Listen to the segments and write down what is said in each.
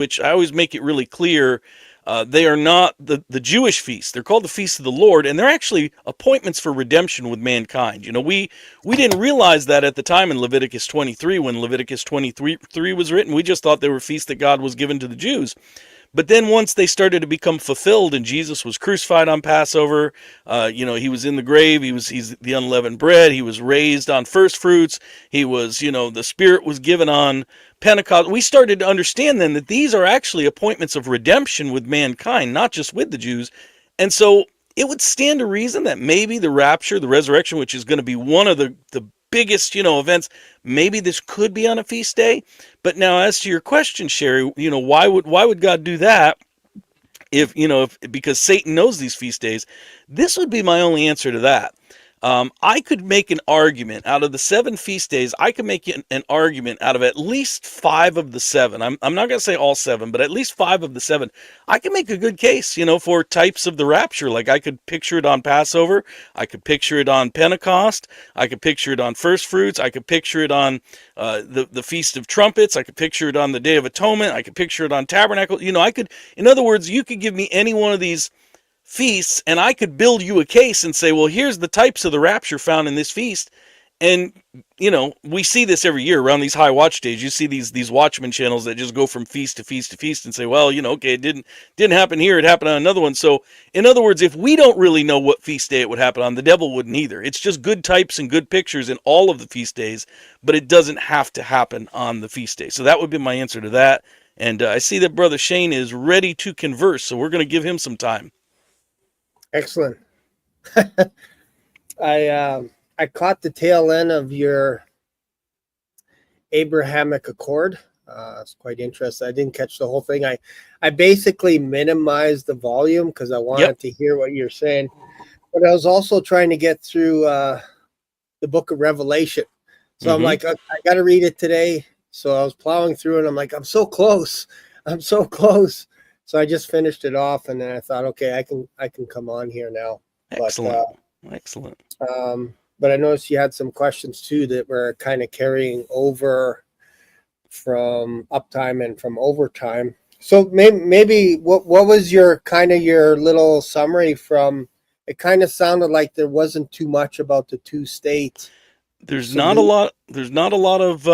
which I always make it really clear, they are not the Jewish feasts. They're called the feasts of the Lord, and they're actually appointments for redemption with mankind. We didn't realize that at the time in Leviticus 23, when Leviticus 23 was written. We just thought they were feasts that God was given to the Jews. But then once they started to become fulfilled and Jesus was crucified on Passover, he was in the grave, he's the unleavened bread, he was raised on first fruits, he was, the Spirit was given on Pentecost. We started to understand then that these are actually appointments of redemption with mankind, not just with the Jews. And so it would stand to reason that maybe the rapture, the resurrection, which is going to be one of the biggest, events, maybe this could be on a feast day. But now, as to your question, Sherry, why would God do that? If because Satan knows these feast days, this would be my only answer to that. I could make an argument out of the 7 feast days. I could make an argument out of at least 5 of the 7. I'm not going to say all 7, but at least 5 of the 7. I can make a good case, for types of the rapture. Like I could picture it on Passover. I could picture it on Pentecost. I could picture it on first fruits. I could picture it on the Feast of Trumpets. I could picture it on the Day of Atonement. I could picture it on Tabernacle. I could, in other words, you could give me any one of these feasts and I could build you a case and say, well, here's the types of the rapture found in this feast. And we see this every year around these high watch days. You see these watchman channels that just go from feast to feast to feast and say, well, okay, it didn't happen here, it happened on another one. So in other words, if we don't really know what feast day it would happen on, the devil wouldn't either. It's just good types and good pictures in all of the feast days, but it doesn't have to happen on the feast day. So that would be my answer to that. And I see that Brother Shane is ready to converse, so we're going to give him some time. Excellent. I caught the tail end of your Abrahamic Accord. It's quite interesting. I didn't catch the whole thing. I basically minimized the volume because I wanted to hear what you're saying. But I was also trying to get through the book of Revelation. So I'm like, I got to read it today. So I was plowing through and I'm like, I'm so close. So I just finished it off, and then I thought, okay, I can come on here now. Excellent. Excellent. But I noticed you had some questions too that were kind of carrying over from uptime and from overtime. So maybe what was your little summary from? It kind of sounded like there wasn't too much about the 2 states. There's not a lot of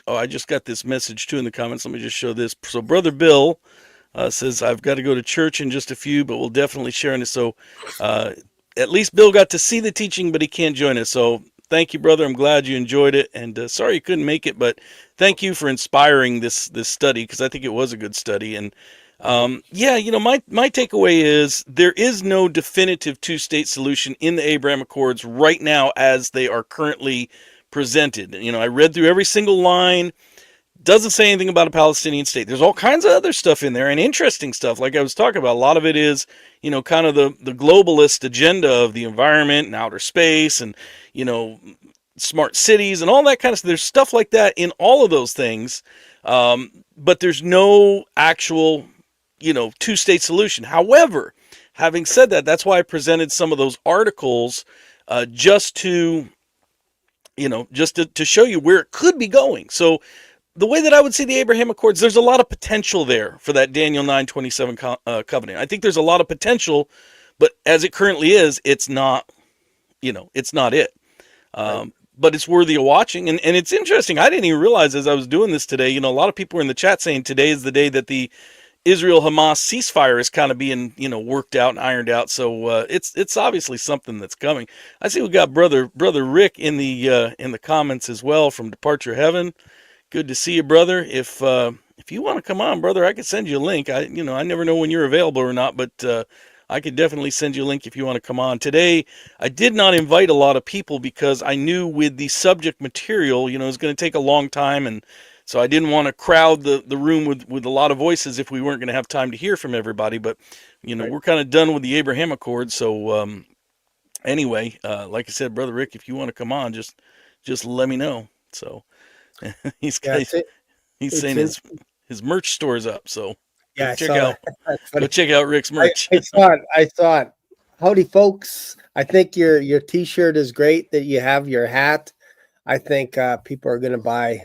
I just got this message too in the comments. Let me just show this. So Brother Bill says, I've got to go to church in just a few, but we'll definitely share in it. So at least Bill got to see the teaching, but he can't join us. So thank you, brother. I'm glad you enjoyed it. And sorry you couldn't make it, but thank you for inspiring this study, because I think it was a good study. And my takeaway is there is no definitive 2-state solution in the Abraham Accords right now as they are currently presented. I read through every single line. Doesn't say anything about a Palestinian state. There's all kinds of other stuff in there and interesting stuff. Like I was talking about, a lot of it is, kind of the globalist agenda of the environment and outer space and, smart cities and all that kind of stuff. There's stuff like that in all of those things. But there's no actual, 2-state solution. However, having said that, that's why I presented some of those articles just to show you where it could be going. So the way that I would see the Abraham Accords, there's a lot of potential there for that Daniel 9:27 covenant. I think there's a lot of potential, but as it currently is, it's not, it's not it. But it's worthy of watching. And it's interesting. I didn't even realize as I was doing this today, a lot of people were in the chat saying today is the day that the Israel-Hamas ceasefire is kind of being, worked out and ironed out. So it's obviously something that's coming. I see we got brother Rick in the comments as well from Departure Heaven. Good to see you, brother. If you want to come on, brother, I could send you a link. I never know when you're available or not, but I could definitely send you a link if you want to come on. Today, I did not invite a lot of people because I knew with the subject material, it was going to take a long time, and so I didn't want to crowd the room with a lot of voices if we weren't going to have time to hear from everybody. But we're kind of done with the Abraham Accord. So anyway, like I said, brother Rick, if you want to come on, just let me know. So. He's saying his merch store's up, so check out Rick's merch. I thought, howdy folks. I think your t-shirt is great that you have, your hat. I think people are going to buy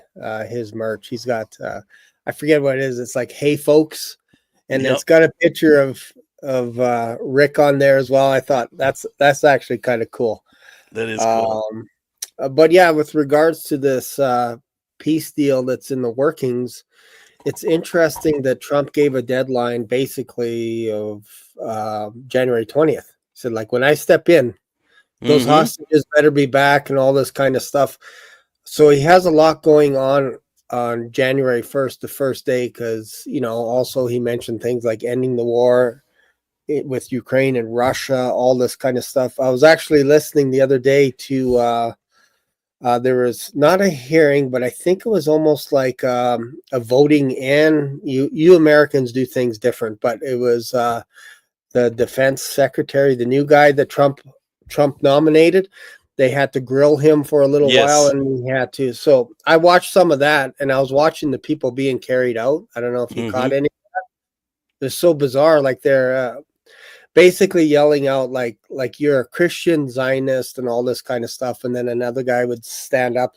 his merch. He's got I forget what it is. It's like, "Hey, folks," and Yep. it's got a picture of Rick on there as well. I thought that's actually kind of cool. That is cool. But yeah, with regards to this peace deal that's in the workings, it's interesting that Trump gave a deadline basically of January 20th. He said, like, when I step in, those Mm-hmm. hostages better be back and all this kind of stuff. So he has a lot going on January 1st, the first day, because, also he mentioned things like ending the war with Ukraine and Russia, all this kind of stuff. I was actually listening the other day to there was not a hearing, but I think it was almost like a voting in. You Americans do things different, but it was the defense secretary, the new guy that Trump nominated. They had to grill him for a little while, Yes. and he had to. So I watched some of that, and I was watching the people being carried out. I don't know if you Mm-hmm. caught any. They're so bizarre. Like they're basically yelling out like you're a Christian Zionist and all this kind of stuff. And then another guy would stand up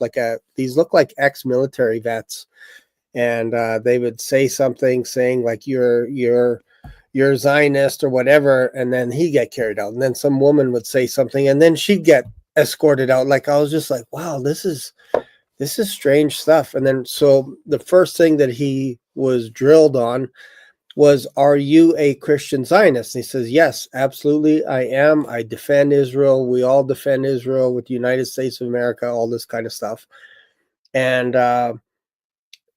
these look like ex-military vets, and they would say something saying like you're a Zionist or whatever, and then he get carried out. And then some woman would say something, and then she'd get escorted out. Like I was just like, wow, this is strange stuff. And then so the first thing that he was drilled on was, are you a Christian Zionist? And he says, yes, absolutely, I am. I defend Israel. We all defend Israel with the United States of America, all this kind of stuff. And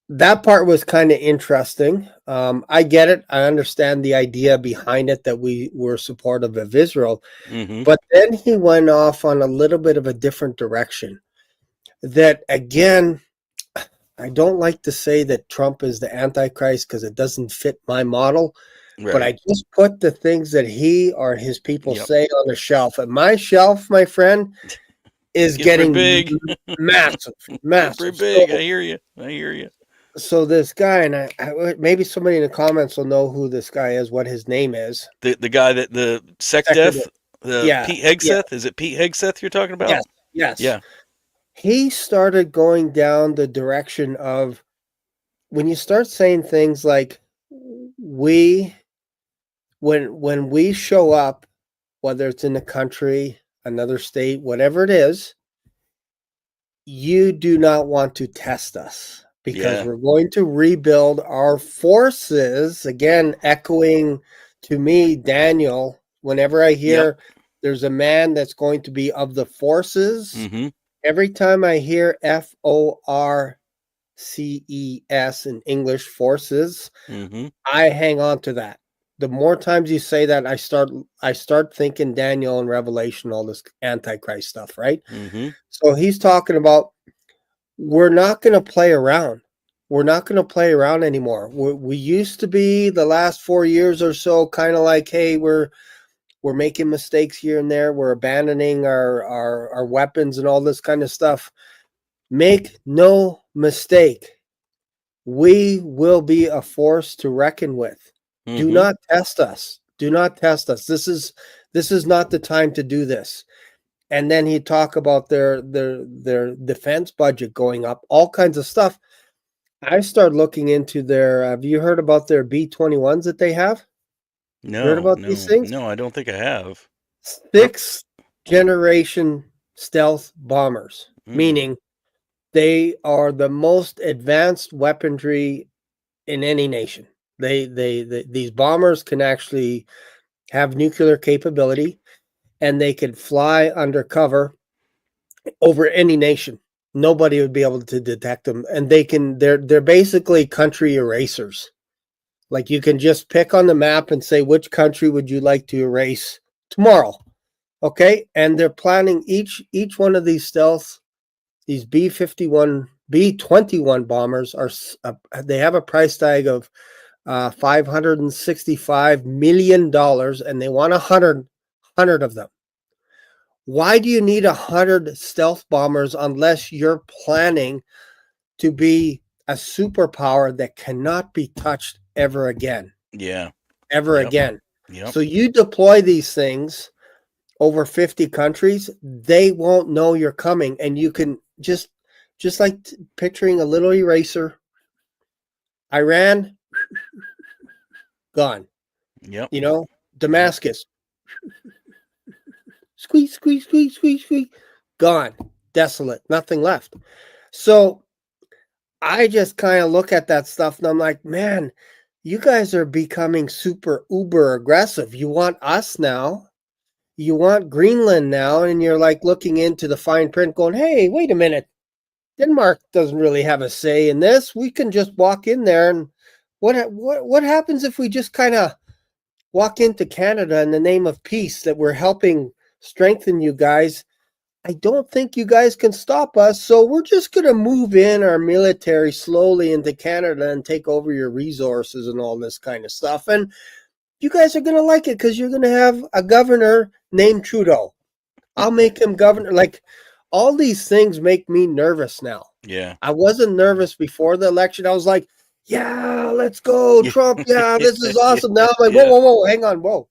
that part was kind of interesting. I get it. I understand the idea behind it, that we were supportive of Israel. Mm-hmm. But then he went off on a little bit of a different direction. That, again, I don't like to say that Trump is the Antichrist because it doesn't fit my model. But I Right. just put the things that he or his people Yep. say on the shelf. And my shelf, my friend, is Get pretty getting big. massive, Get massive. pretty big. I hear you. I hear you. So this guy, and maybe somebody in the comments will know who this guy is, what his name is. The guy that the sex Second, death, the yeah, Pete yeah, Hegseth. Is it Pete Hegseth you're talking about? yes, yes. Yeah. He started going down the direction of, when you start saying things like, we, when we show up, whether it's in the country, another state, whatever it is, you do not want to test us because Yeah. we're going to rebuild our forces. Again, echoing to me, Daniel, whenever I Yep. hear there's a man that's going to be of the forces, Mm-hmm. every time I hear FORCES in English, forces, Mm-hmm. I hang on to that. The more times you say that, I start thinking Daniel and Revelation, all this Antichrist stuff, right? Mm-hmm. So he's talking about, we're not going to play around. We're not going to play around anymore. We used to be, the last 4 years or so, kind of like, hey, we're making mistakes here and there. We're abandoning our weapons and all this kind of stuff. Make no mistake, we will be a force to reckon with. Do Mm-hmm. not test us. Do not test us. This is not the time to do this. And then he'd talk about their defense budget going up, all kinds of stuff. I started looking into their. Have you heard about their B-21s that they have? You heard No, about these no, things? no, I don't think I have. Are, Sixth generation stealth bombers, mm, meaning they are the most advanced weaponry in any nation. These bombers can actually have nuclear capability, and they could fly undercover over any nation. Nobody would be able to detect them, and they're basically country erasers. Like, you can just pick on the map and say, which country would you like to erase tomorrow? Okay, and they're planning each one of these stealth, these B-21 bombers are, they have a price tag of $565 million, and they want 100 of them. Why do you need 100 stealth bombers unless you're planning to be a superpower that cannot be touched ever again? yeah. Ever Yep. again. Yep. So you deploy these things over 50 countries, they won't know you're coming, and you can just like picturing a little eraser, Iran, gone. Yep. You know, Yep. Damascus, squeeze, squeeze, squeeze, squeeze, squeeze, gone. Desolate, nothing left. So I just kind of look at that stuff and I'm like, man, you guys are becoming super uber aggressive. You want us now. You want Greenland now. And you're like looking into the fine print going, hey, wait a minute. Denmark doesn't really have a say in this. We can just walk in there. And what happens if we just kind of walk into Canada in the name of peace that we're helping strengthen you guys? I don't think you guys can stop us, so we're just going to move in our military slowly into Canada and take over your resources and all this kind of stuff. And you guys are going to like it because you're going to have a governor named Trudeau. I'll make him governor. Like, all these things make me nervous now. Yeah. I wasn't nervous before the election. I was like, yeah, let's go, Trump. Yeah, this is awesome. Now I'm like, Yeah. whoa, hang on, whoa.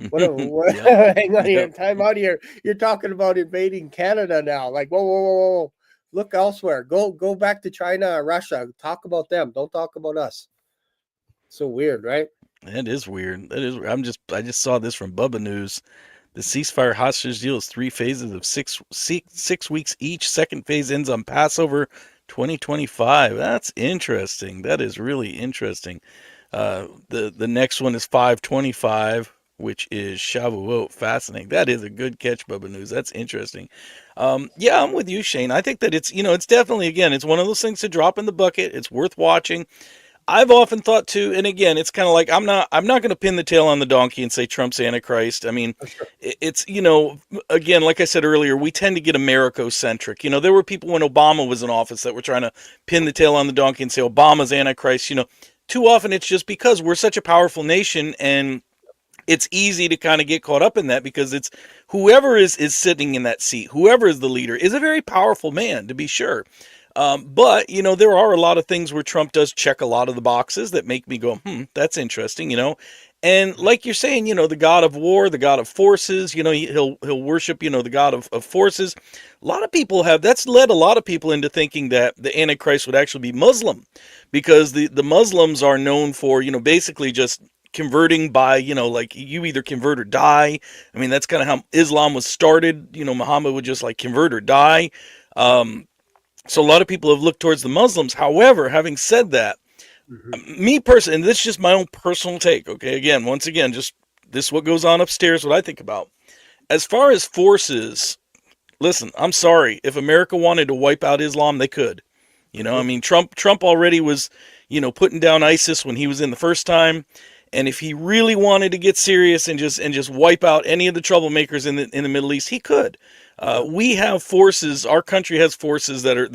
What Yep. hang on here, Yep. time out here. You're talking about invading Canada now. Like, whoa. Look elsewhere. Go back to China, Russia. Talk about them. Don't talk about us. So weird, right? That is weird. That is. I just saw this from Bubba News. The ceasefire hostage deal is 3 phases of 6 weeks each. Second phase ends on Passover 2025. That's interesting. That is really interesting. The next one is 525, which is Shavuot. Fascinating. That is a good catch, Bubba News. That's interesting. Yeah, I'm with you, Shane. I think that it's definitely, again, it's one of those things to drop in the bucket. It's worth watching. I've often thought too, and again, it's kind of like I'm not going to pin the tail on the donkey and say Trump's Antichrist. I mean, Sure. it's again, like I said earlier, we tend to get Americo-centric. There were people when Obama was in office that were trying to pin the tail on the donkey and say Obama's Antichrist. Too often it's just because we're such a powerful nation, and it's easy to kind of get caught up in that because it's whoever is sitting in that seat, whoever is the leader, is a very powerful man, to be sure. But there are a lot of things where Trump does check a lot of the boxes that make me go, that's interesting. And like you're saying, the God of war, the God of forces, he'll worship, the God of forces. A lot of people that's led a lot of people into thinking that the Antichrist would actually be Muslim, because the Muslims are known for, basically just converting by, like you either convert or die. I mean, that's kind of how Islam was started. Muhammad would just like convert or die. So a lot of people have looked towards the Muslims. However, having said that, me personally, and this is just my own personal take, okay? Again, once again, just this is what goes on upstairs, what I think about. As far as forces, listen, I'm sorry. If America wanted to wipe out Islam, they could. I mean, Trump already was, putting down ISIS when he was in the first time. And if he really wanted to get serious and just wipe out any of the troublemakers in the Middle East, he could. We have forces. Our country has forces that are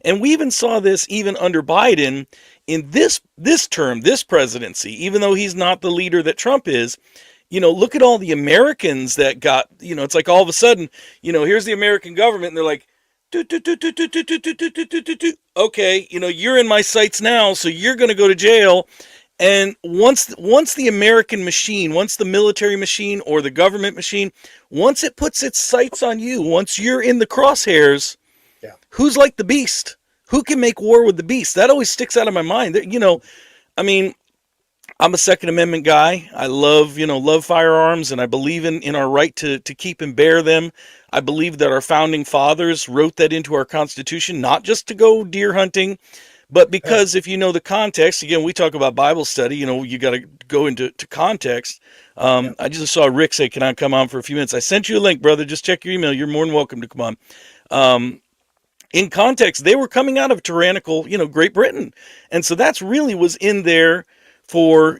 and we even saw this even under Biden in this term, this presidency. Even though he's not the leader that Trump is, look at all the Americans that got. It's like all of a sudden, here's the American government, and they're like, okay, you're in my sights now, so you're going to go to jail. And once the American machine, once the military machine or the government machine, once it puts its sights on you, once you're in the crosshairs, who's like the beast? Who can make war with the beast? That always sticks out of my mind. I mean, I'm a Second Amendment guy. I love firearms, and I believe in our right to keep and bear them. I believe that our founding fathers wrote that into our Constitution, not just to go deer hunting, but because if you know the context, again, we talk about Bible study, you got to go into context. I just saw Rick say, can I come on for a few minutes? I sent you a link, brother. Just check your email. You're more than welcome to come on. In context, they were coming out of tyrannical, Great Britain. And so that's really was in there for,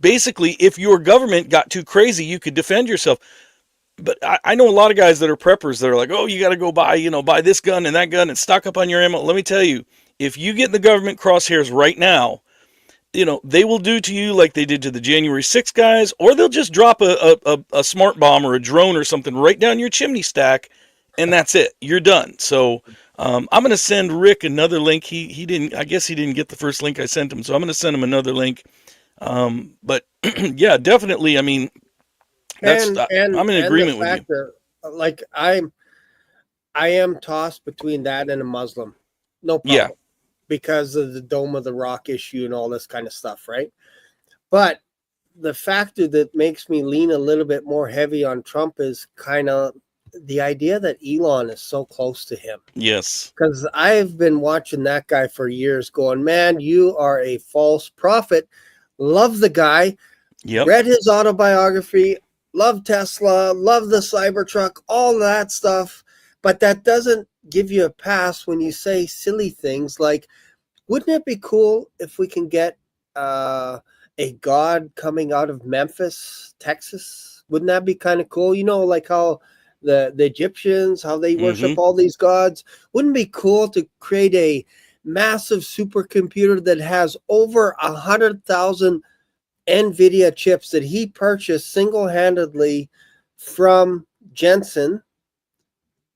basically if your government got too crazy, you could defend yourself. But I know a lot of guys that are preppers that are like, oh, you got to go buy this gun and that gun and stock up on your ammo. Let me tell you, if you get in the government crosshairs right now, they will do to you like they did to the January 6th guys, or they'll just drop a smart bomb or a drone or something right down your chimney stack, and that's it. You're done. So I'm going to send Rick another link. He didn't. I guess he didn't get the first link I sent him, so I'm going to send him another link. But yeah, definitely. I mean, I'm in agreement with you. Like I am tossed between that and a Muslim. No problem. Yeah. because of the Dome of the Rock issue and all this kind of stuff, right? But the factor that makes me lean a little bit more heavy on Trump is kind of the idea that Elon is so close to him. Yes. Because I've been watching that guy for years going, man, you are a false prophet. Love the guy. Yep. Read his autobiography. Love Tesla. Love the Cybertruck. All that stuff. But that doesn't give you a pass when you say silly things like, wouldn't it be cool if we can get a god coming out of Memphis, Texas? Wouldn't that be kind of cool? You know, like how the Egyptians, how they worship all these gods. Wouldn't it be cool to create a massive supercomputer that has over 100,000 NVIDIA chips that he purchased single-handedly from Jensen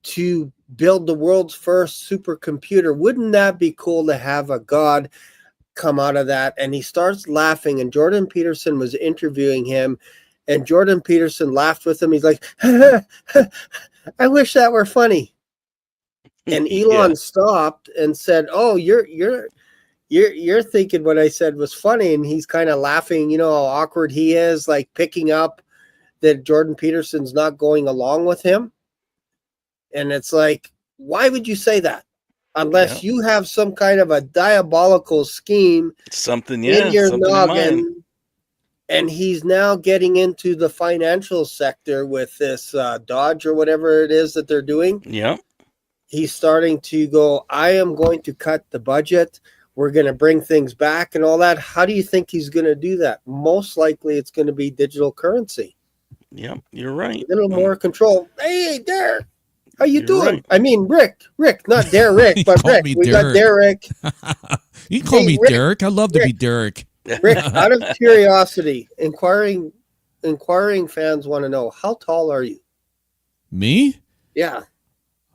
to build the world's first supercomputer? Wouldn't that be cool to have a god come out of that? And he starts laughing, and Jordan Peterson was interviewing him, and Jordan Peterson laughed with him. He's like, I wish that were funny. And Elon stopped and said, oh, you're thinking what I said was funny. And he's kind of laughing, you know, how awkward he is, like picking up that Jordan Peterson's not going along with him. And it's like, why would you say that? Unless you have some kind of a diabolical scheme in your noggin. And he's now getting into the financial sector with this Dodge or whatever it is that they're doing. Yeah. He's starting to go, I am going to cut the budget. We're going to bring things back and all that. How do you think he's going to do that? Most likely it's going to be digital currency. Yeah, you're right. A little more control. Hey, Derrick, how you doing? Right. I mean, Rick, not Derrick, but Rick. We got Derrick. You can call me Rick, Derrick. I love to be Derrick. Rick, out of curiosity, inquiring fans want to know, how tall are you? Me? Yeah.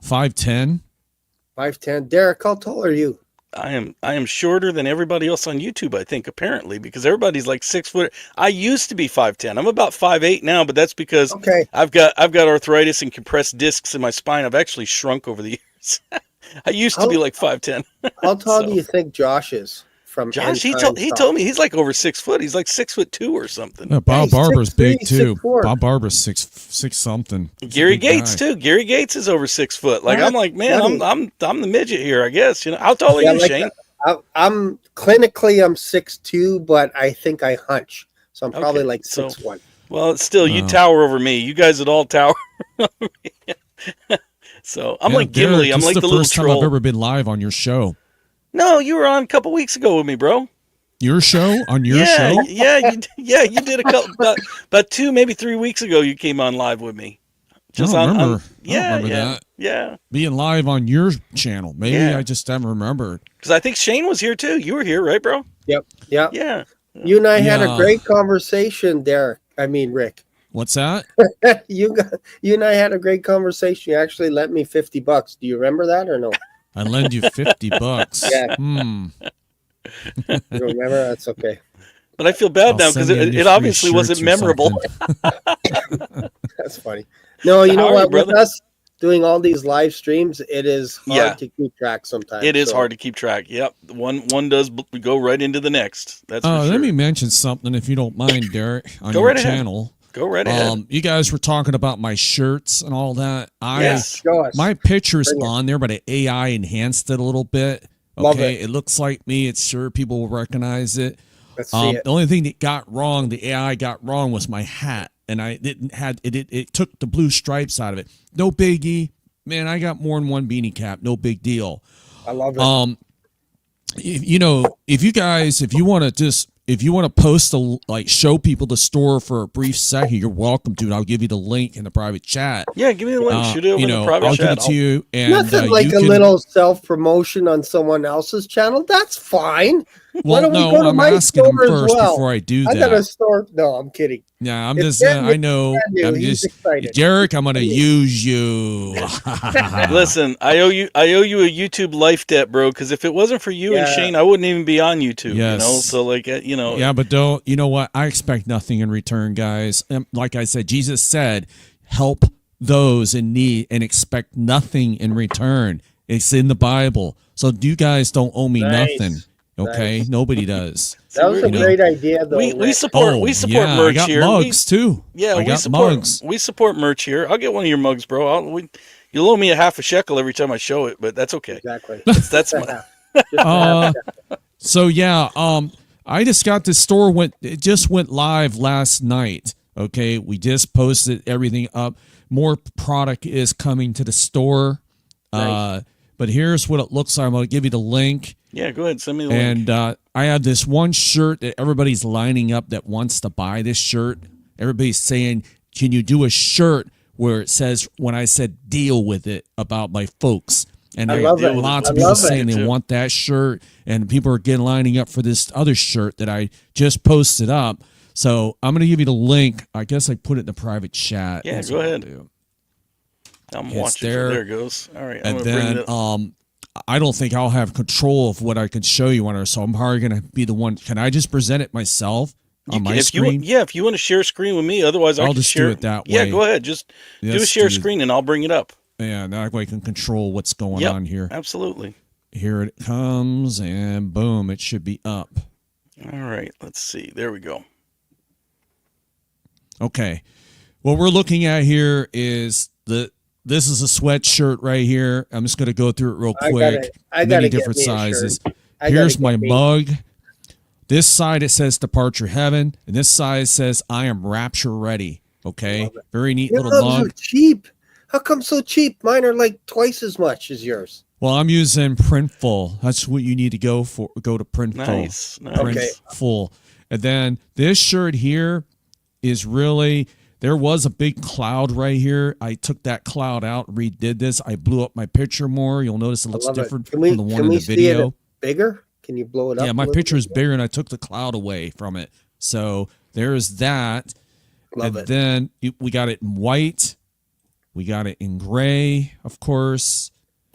5'10". 5'10". Derrick, how tall are you? I am shorter than everybody else on YouTube, I think, apparently, because everybody's like 6 foot. I used to be 5'10". I'm about 5'8" now, but that's because I've got arthritis and compressed discs in my spine. I've actually shrunk over the years. I used to be like 5'10". How tall do you think Josh is? From Josh, he told me he's like over 6 foot. He's like 6'2" or something. Yeah, Bob Barber's big too. Bob Barber's six something. Gary Gates too. Gary Gates is over 6 foot. Like I'm like, man, I'm the midget here, I guess. You know, how tall are you, Shane? I'm clinically 6'2", but I think I hunch, so I'm probably like 6'1". Well, it's still you tower over me. You guys at all tower over me. So I'm like Gimli. I'm like the little troll. This is the first time I've ever been live on your show. No, you were on a couple weeks ago with me, bro. Your show? On your show? Yeah, you did a couple, about 2, maybe 3 weeks ago. You came on live with me. I don't remember that. Yeah, being live on your channel. Maybe I just haven't remembered. Because I think Shane was here too. You were here, right, bro? Yep. Yeah. You and I had a great conversation, Derrick. I mean, Rick. What's that? You and I had a great conversation. You actually lent me $50. Do you remember that or no? I lend you $50. Yeah. You remember? That's okay. But I feel bad now because it obviously wasn't memorable. That's funny. No, you know what? With us doing all these live streams, it is hard to keep track sometimes. It is hard to keep track. Yep. One does go right into the next. That's for sure. Let me mention something, if you don't mind, Derrick, on your channel. Go right ahead. You guys were talking about my shirts and all that. Show us. My picture's on there, but AI enhanced it a little bit. Okay, it looks like me. It's sure people will recognize it. Let's see it. The only thing that got wrong, the AI got wrong, was my hat, and I didn't had it. It took the blue stripes out of it. No biggie, man. I got more than one beanie cap. No big deal. I love it. If you want to post show people the store for a brief second, you're welcome to. And I'll give you the link in the private chat. Yeah, give me the link. Shoot it over in the private I'll chat. Give it to you. And nothing like a little self-promotion on someone else's channel. That's fine. Well, no, I'm asking them first before I do that. I got a store. No, I'm kidding. Yeah, I'm just. I know. I'm just excited. Derrick, I'm going to use you. Listen, I owe you a YouTube life debt, bro. Because if it wasn't for you and Shane, I wouldn't even be on YouTube. Yes. You know, so like Yeah, but don't. You know what? I expect nothing in return, guys. Like I said, Jesus said, "Help those in need and expect nothing in return." It's in the Bible. So you guys don't owe me Nice. nothing. Okay, Nice. nobody does. That was a great idea, though. We Rick. support yeah, merch I got here. mugs too. Yeah, I we got support mugs. we support merch here. I'll get one of your mugs, bro. You'll owe me a half a shekel every time I show it, but that's okay. Exactly. That's my. So yeah, I just got the store it just went live last night. Okay, we just posted everything up. More product is coming to the store. Nice. But here's what it looks like. I'm going to give you the link. Yeah, go ahead. Send me the link. And I have this one shirt that everybody's lining up that wants to buy this shirt. Everybody's saying, can you do a shirt where it says, when I said deal with it, about my folks? And I love it. lots of I people love saying it. they want that shirt. And people are getting lining up for this other shirt that I just posted up. So I'm going to give you the link. I guess I put it in the private chat. Yeah, That's go what I'll ahead. do. I'm It's watching. there. There it goes. All right. And I'm gonna bring then it up. I don't think I'll have control of what I can show you on her, so I'm probably going to be the one. Can I just present it myself on my screen? If you want to share screen with me, otherwise I'll I can just share do it that Yeah, way. go ahead. Just do a Let's share do- screen and I'll bring it up. Yeah, that way I can control what's going Yep, on here. absolutely. Here it comes, and boom, it should be up. All right, let's see. There we go. Okay. What we're looking at here is this is a sweatshirt right here. I'm just going to go through it real quick. I Many gotta get different me a sizes. shirt. Here's my mug. This side it says Departure Heaven, and this side says I am Rapture Ready. Okay, very neat Your little mugs mug. are cheap. How come so cheap? Mine are like twice as much as yours. Well, I'm using Printful. That's what you need to go for. Go to Printful. Nice. Okay. Printful. And then this shirt here is really, there was a big cloud right here. I took that cloud out, redid this. I blew up my picture more. You'll notice it looks different Can we, from the one can in we the see video. it bigger? Can you blow it up? Yeah, a my little picture is bit? bigger and I took the cloud away from it. So there's that. Love and it. then we got it in white. We got it in gray, of course.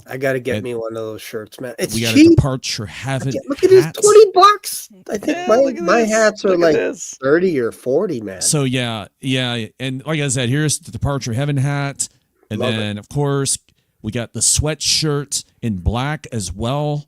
I got to get me one of those shirts, man. It's We got a cheap. Departure Heaven. Look at this, hats. $20. I think look at my this. hats are Look at like this. 30 or 40, man. So yeah, and like I said, here's the Departure Heaven hat, and Love then of course we got the sweatshirt in black as well.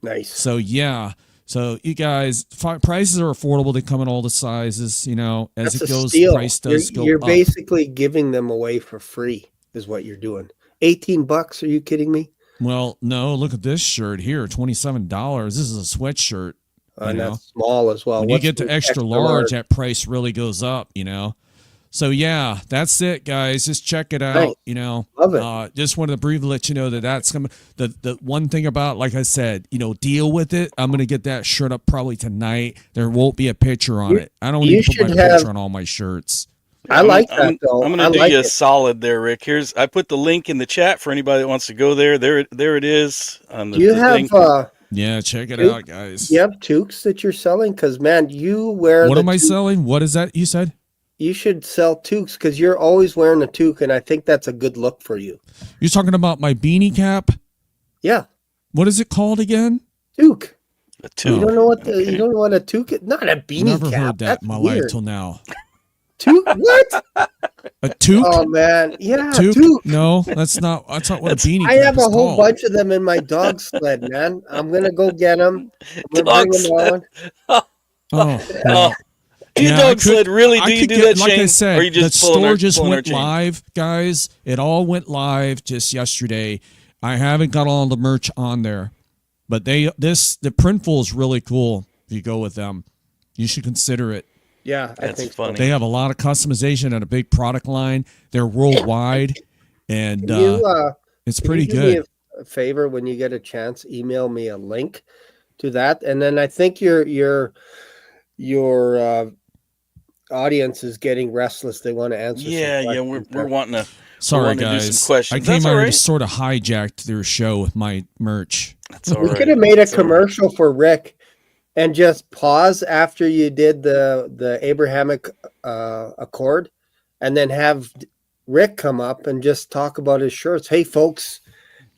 Nice. So yeah, so you guys, prices are affordable. They come in all the sizes. You know, as That's it a goes, steal. the price does go You're up. basically giving them away for free, is what you're doing. $18? Are you kidding me? Well, no, look at this shirt here, $27. This is a sweatshirt. And that's small as well. When you What's get to the extra large, that price really goes up, you know. So yeah, that's it, guys. Just check it out. Nice. You know, Love it. just wanted to briefly let you know that that's coming. The one thing about, like I said, you know, deal with it. I'm gonna get that shirt up probably tonight. There won't be a picture on it. I don't you need to put my should have- picture on all my shirts. I like that, though. I'm I gonna do like you a it. solid there, Rick. I put the link in the chat for anybody that wants to go there. There it is. On the, Do you the have thing. Yeah, check it Dude, out, guys. you have toques that you're selling? Because, man, you wear What the am I toque- selling? What is that you said? You should sell toques because you're always wearing a toque, and I think that's a good look for you. You're talking about my beanie cap? Yeah, What is it called again? toque. A You toque. don't know what Okay. you don't know what a toque is? Not a beanie Never cap. heard that That's in my weird. life till now. Toque? What? A toque? Oh man, yeah, Toque? toque. No, that's not what a beanie I cap have is a whole called. bunch of them in my dog sled, man. I'm gonna go get them. I'm gonna bring them on. Oh, Oh, do you Yeah, I dog could- sled really? I Do you could do get- that, like Shane? I said, or you just the pulling store our- just pulling our went chain? live, guys. It all went live just yesterday. I haven't got all the merch on there, but the Printful is really cool. If you go with them, you should consider it. Yeah, I That's think funny. They have a lot of customization and a big product line. They're worldwide, and Can you, it's can pretty you do me good. a favor when you get a chance? Email me a link to that, and then I think your audience is getting restless. They want to answer. Yeah, some yeah, questions we're there. wanting to. Sorry, wanted to do guys. some questions. I came That's out all and right. just sort of hijacked their show with my merch. That's all We right. could have made a That's all right. commercial for Rick and just pause after you did the Abrahamic Accord, and then have Rick come up and just talk about his shirts. Hey, folks,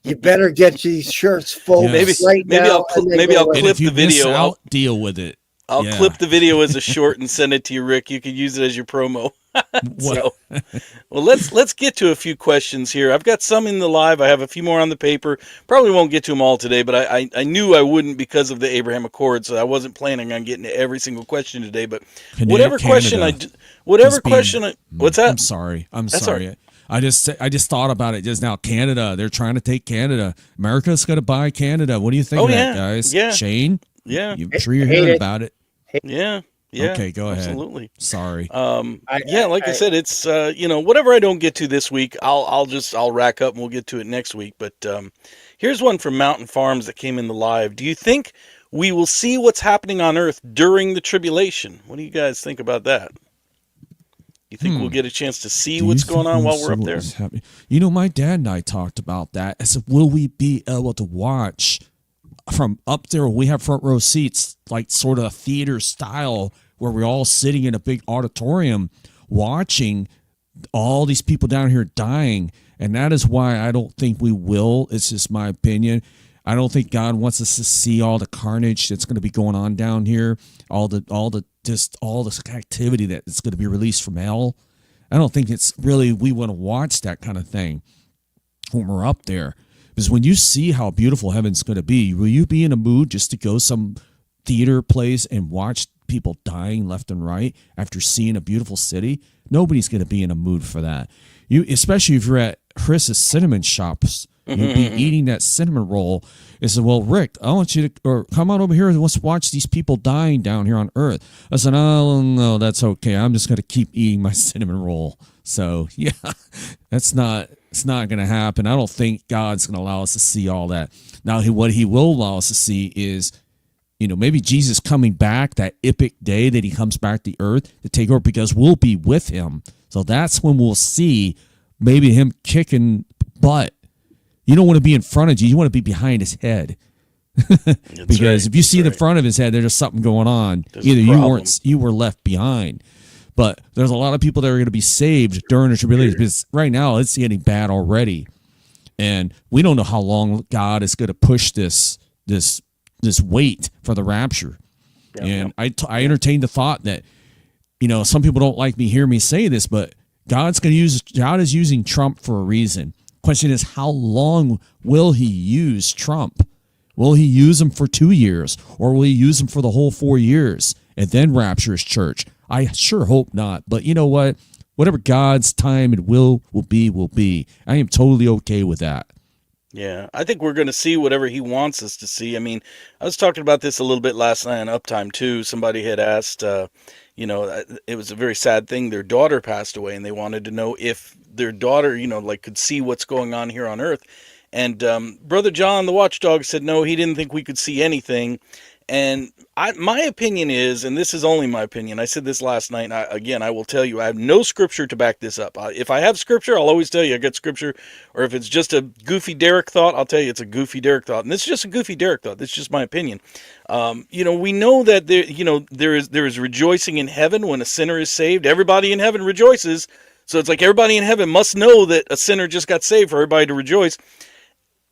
you better get these shirts, folks. Yes. Maybe now. maybe I'll And clip if you the video. miss out, deal with it. I'll Yeah. clip the video as a short and send it to you, Rick. You could use it as your promo. What? So, well, let's get to a few questions here. I've got some in the live. I have a few more on the paper. Probably won't get to them all today, but I knew I wouldn't because of the Abraham Accord, so I wasn't planning on getting to every single question today. But whatever question what's that? I'm That's all right. sorry. I just thought about it just now. Canada, they're trying to take Canada. America's going to buy Canada. What do you think of that, guys? Yeah. Shane? Yeah. I'm sure you're hearing about it. Yeah. Yeah. Okay, go ahead. Absolutely. Sorry. I said, it's whatever I don't get to this week, I'll rack up and we'll get to it next week. But here's one from Mountain Farms that came in the live. Do you think we will see what's happening on Earth during the tribulation? What do you guys think about that? You think we'll get a chance to see what's going on while we're up there? You know, my dad and I talked about that. I said, will we be able to watch from up there? We have front row seats, like sort of a theater style, where we're all sitting in a big auditorium watching all these people down here dying. And that is why I don't think we will. It's just my opinion. I don't think God wants us to see all the carnage that's going to be going on down here, all this activity that's going to be released from hell. I don't think it's really, we want to watch that kind of thing when we're up there. Because when you see how beautiful heaven's going to be, will you be in a mood just to go some theater place and watch people dying left and right after seeing a beautiful city? Nobody's going to be in a mood for that. Especially if you're at Chris's cinnamon shops, you'll be eating that cinnamon roll. It said, well, Rick, I want you to come on over here and let's watch these people dying down here on Earth. I said, oh, no, that's okay. I'm just going to keep eating my cinnamon roll. So, yeah, it's not going to happen. I don't think God's going to allow us to see all that. Now, what he will allow us to see is, maybe Jesus coming back, that epic day that he comes back to earth to take over, because we'll be with him. So that's when we'll see maybe him kicking butt. You don't want to be in front of Jesus. You want to be behind his head. Because if you see the front of his head, there's something going on. Either you were left behind. But there's a lot of people that are going to be saved during the tribulation, because right now it's getting bad already. And we don't know how long God is going to push this wait for the rapture. Yeah, and I entertained the thought that, some people don't hear me say this, but God is using Trump for a reason. Question is, how long will he use Trump? Will he use him for 2 years, or will he use him for the whole 4 years and then rapture his church? I sure hope not. But you know what? Whatever God's time and will be. I am totally okay with that. Yeah, I think we're going to see whatever he wants us to see. I mean, I was talking about this a little bit last night on Uptime too. Somebody had asked, it was a very sad thing. Their daughter passed away, and they wanted to know if their daughter, could see what's going on here on Earth. And Brother John, the watchdog, said no, he didn't think we could see anything. And my opinion is, and this is only my opinion, I said this last night, and I will tell you, I have no scripture to back this up. If I have scripture, I'll always tell you I got scripture. Or if it's just a goofy Derrick thought, I'll tell you it's a goofy Derrick thought. And this is just a goofy Derrick thought. This is just my opinion. We know that there is rejoicing in heaven when a sinner is saved. Everybody in heaven rejoices. So it's like everybody in heaven must know that a sinner just got saved for everybody to rejoice.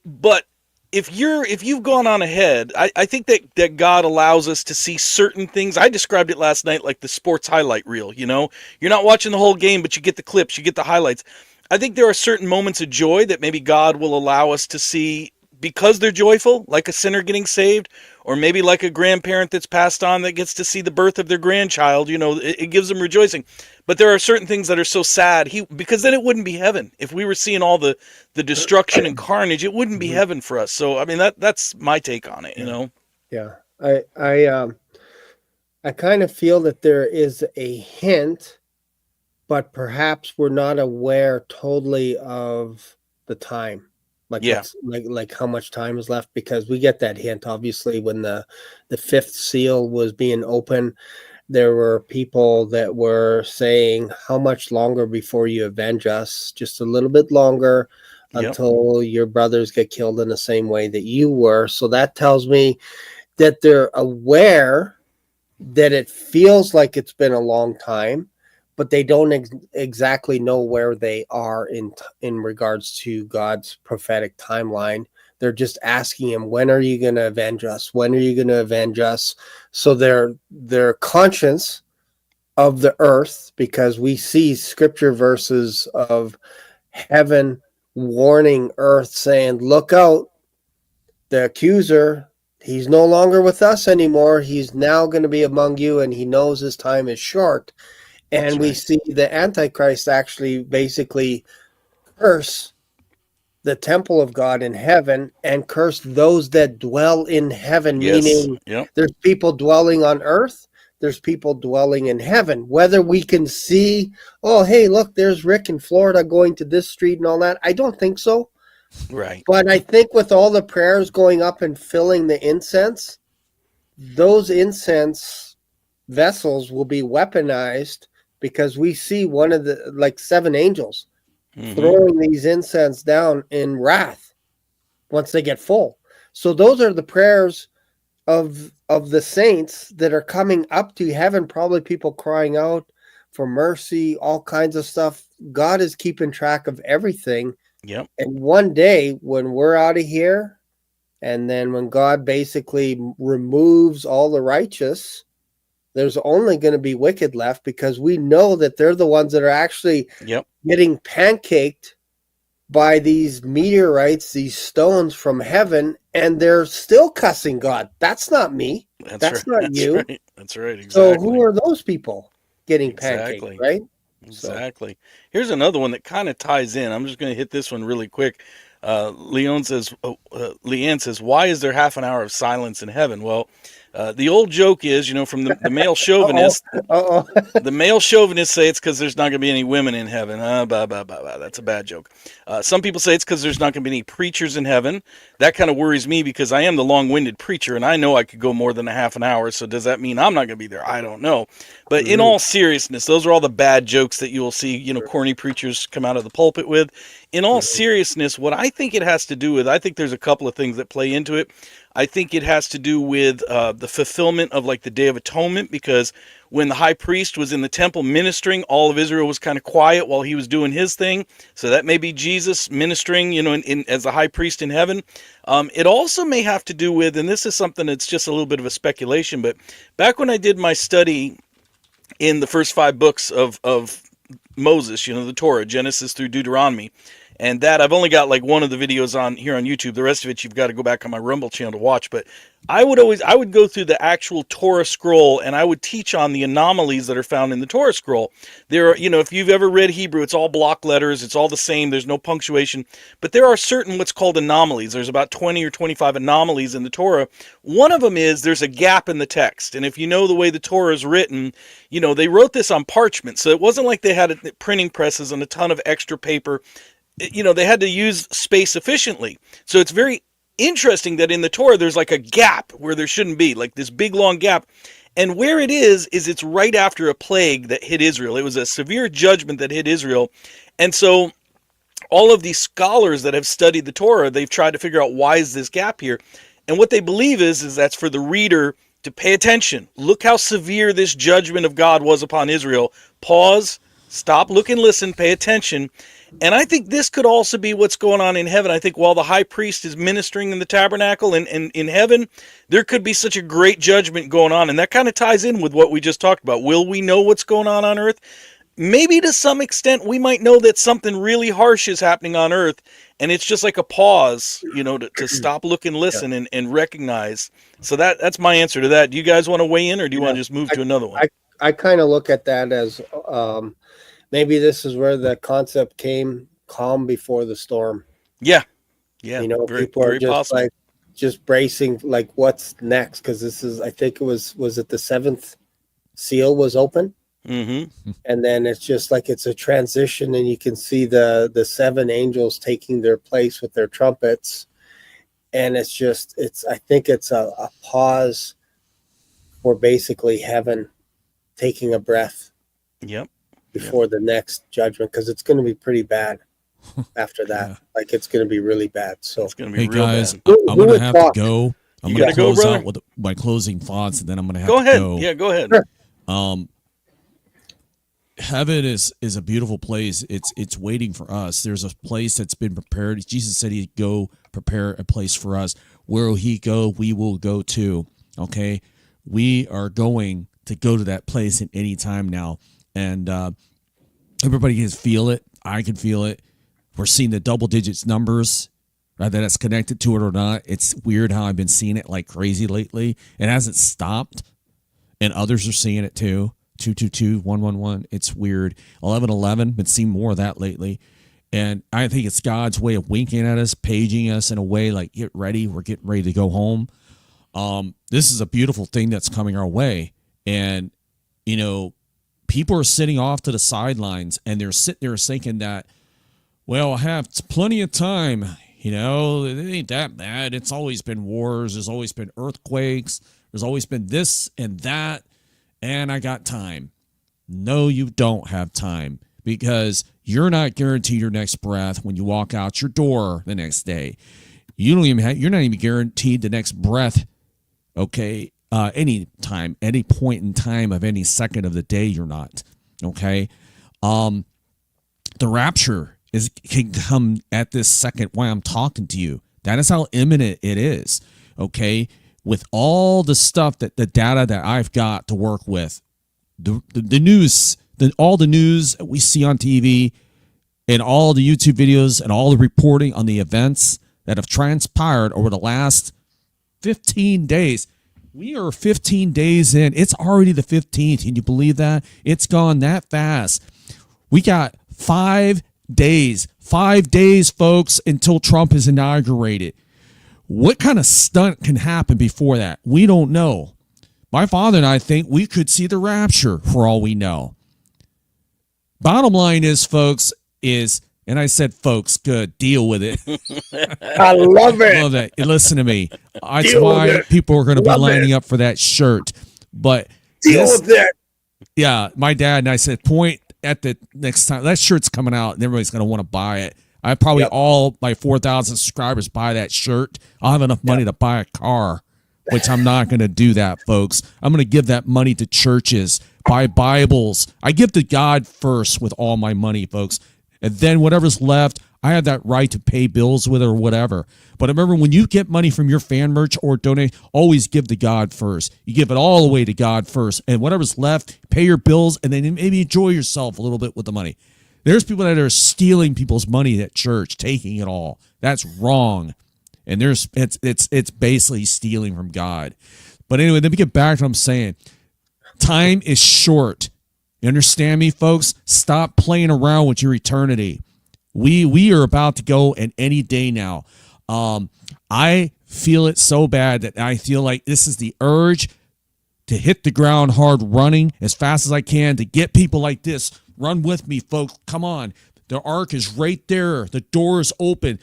But if you've gone on ahead, I think that God allows us to see certain things. I described it last night like the sports highlight reel. You're not watching the whole game, but you get the clips, you get the highlights. I think there are certain moments of joy that maybe God will allow us to see because they're joyful, like a sinner getting saved, or maybe like a grandparent that's passed on that gets to see the birth of their grandchild. It gives them rejoicing. But there are certain things that are so sad, because then it wouldn't be heaven. If we were seeing all the destruction and carnage, it wouldn't be heaven for us. So, I mean, that's my take on it, Yeah. I kind of feel that there is a hint, but perhaps we're not aware totally of the time. Like how much time is left, because we get that hint, obviously, when the fifth seal was being opened. There were people that were saying, how much longer before you avenge us? Just a little bit longer until your brothers get killed in the same way that you were. So that tells me that they're aware that it feels like it's been a long time, but they don't exactly know where they are in regards to God's prophetic timeline. They're just asking him, when are you going to avenge us? When are you going to avenge us? So their conscience of the earth, because we see scripture verses of heaven warning earth, saying, look out, the accuser, he's no longer with us anymore. He's now going to be among you, and he knows his time is short. And we see the Antichrist actually basically curse the temple of God in heaven and curse those that dwell in heaven, meaning there's people dwelling on earth, there's people dwelling in heaven. Whether we can see, oh, hey, look, there's Rick in Florida going to this street and all that, I don't think so. Right. But I think with all the prayers going up and filling the incense, those incense vessels will be weaponized, because we see one of the, like, 7 angels throwing these incense down in wrath once they get full. So those are the prayers of the saints that are coming up to heaven, probably people crying out for mercy, all kinds of stuff. God is keeping track of everything. Yep. And one day when we're out of here, and then when God basically removes all the righteous, there's only going to be wicked left, because we know that they're the ones that are actually getting pancaked by these meteorites, these stones from heaven, and they're still cussing God. That's not me. That's not you. Right. That's right. Exactly. So who are those people getting pancaked, right? Exactly. Here's another one that kind of ties in. I'm just going to hit this one really quick. Leanne says, why is there half an hour of silence in heaven? Well, the old joke is, from the male chauvinist, the male chauvinists say it's because there's not going to be any women in heaven. That's a bad joke. Some people say it's because there's not going to be any preachers in heaven. That kind of worries me, because I am the long-winded preacher, and I know I could go more than a half an hour. So does that mean I'm not going to be there? I don't know. But in all seriousness, those are all the bad jokes that you will see, corny preachers come out of the pulpit with. In all seriousness, what I think it has to do with, I think there's a couple of things that play into it. I think it has to do with the fulfillment of, like, the Day of Atonement, because when the high priest was in the temple ministering, all of Israel was kind of quiet while he was doing his thing. So that may be Jesus ministering, as the high priest in heaven. It also may have to do with, and this is something that's just a little bit of a speculation, but back when I did my study in the first 5 books of Moses, the Torah, Genesis through Deuteronomy, and that I've only got like one of the videos on here on YouTube. The rest of it you've got to go back on my Rumble channel to watch. But I would go through the actual Torah scroll, and I would teach on the anomalies that are found in the Torah scroll. There are, if you've ever read Hebrew, it's all block letters, it's all the same, there's no punctuation, but there are certain what's called anomalies. There's about 20 or 25 anomalies in the Torah. One of them is there's a gap in the text, and if you know the way the Torah is written, they wrote this on parchment, so it wasn't like they had printing presses and a ton of extra paper. They had to use space efficiently. So it's very interesting that in the Torah, there's like a gap where there shouldn't be, like this big long gap. And where it is it's right after a plague that hit Israel. It was a severe judgment that hit Israel. And so all of these scholars that have studied the Torah, they've tried to figure out why is this gap here. And what they believe is that's for the reader to pay attention. Look how severe this judgment of God was upon Israel. Pause, stop, look and listen, pay attention. And I think this could also be what's going on in heaven. I think while the high priest is ministering in the tabernacle and in heaven, there could be such a great judgment going on. And that kind of ties in with what we just talked about. Will we know what's going on earth? Maybe to some extent we might know that something really harsh is happening on earth. And it's just like a pause, to stop, look, and listen and recognize. So that's my answer to that. Do you guys want to weigh in, or do you want to just move to another one? I kind of look at that as... maybe this is where the concept came, calm before the storm. Yeah. People are just just bracing, like, what's next? Because this is, I think it was it the 7th seal was open? Mm-hmm. And then it's just like it's a transition, and you can see the 7 angels taking their place with their trumpets. And I think it's a pause for basically heaven taking a breath. Yep. Before the next judgment, because it's going to be pretty bad after that. Yeah. Like, it's going to be really bad. So it's going to be real guys, bad. I'm going to have to go. I'm going to close brother? out with my closing thoughts, and then I'm going to have to go. Go ahead. Yeah, go ahead. Sure. Heaven is a beautiful place. It's waiting for us. There's a place that's been prepared. Jesus said he'd go prepare a place for us. Where will he go? We will go too. Okay? We are going to go to that place at any time now. And everybody can feel it. I can feel it. We're seeing the double digits numbers, whether that's connected to it or not. It's weird how I've been seeing it like crazy lately. It hasn't stopped, and others are seeing it too. 222 111. It's weird. 1111. Been seeing more of that lately, and I think it's God's way of winking at us, paging us in a way like, get ready. We're getting ready to go home. This is a beautiful thing that's coming our way, and people are sitting off to the sidelines, and they're sitting there thinking that, well, I have plenty of time. It ain't that bad. It's always been wars. There's always been earthquakes. There's always been this and that. And I got time. No, you don't have time, because you're not guaranteed your next breath when you walk out your door the next day. You're not even guaranteed the next breath. Okay. Any time, any point in time of any second of the day, you're not. Okay. The rapture can come at this second while I'm talking to you. That is how imminent it is. Okay. With all the stuff the data that I've got to work with, the news, all the news that we see on TV, and all the YouTube videos and all the reporting on the events that have transpired over the last 15 days. We are 15 days in. It's already the 15th. Can you believe that? It's gone that fast. We got 5 days. 5 days, folks, until Trump is inaugurated. What kind of stunt can happen before that? We don't know. My father and I think we could see the rapture for all we know. Bottom line is, folks, and I said, folks, good, deal with it. I love it. Love that. Listen to me. That's why people are going to be lining up for that shirt. But deal with it. Yeah, my dad and I said, point at the next time. That shirt's coming out, and everybody's going to want to buy it. I probably all my 4,000 subscribers buy that shirt. I'll have enough money to buy a car, which I'm not going to do that, folks. I'm going to give that money to churches, buy Bibles. I give to God first with all my money, folks. And then whatever's left, I have that right to pay bills with it or whatever. But remember, when you get money from your fan merch or donate, always give to God first. You give it all away to God first. And whatever's left, pay your bills, and then maybe enjoy yourself a little bit with the money. There's people that are stealing people's money at church, taking it all. That's wrong. And it's basically stealing from God. But anyway, let me get back to what I'm saying. Time is short. You understand me, folks? Stop playing around with your eternity. We are about to go in any day now. I feel it so bad that I feel like this is the urge to hit the ground hard, running as fast as I can to get people like this. Run with me, folks. Come on. The ark is right there. The door is open.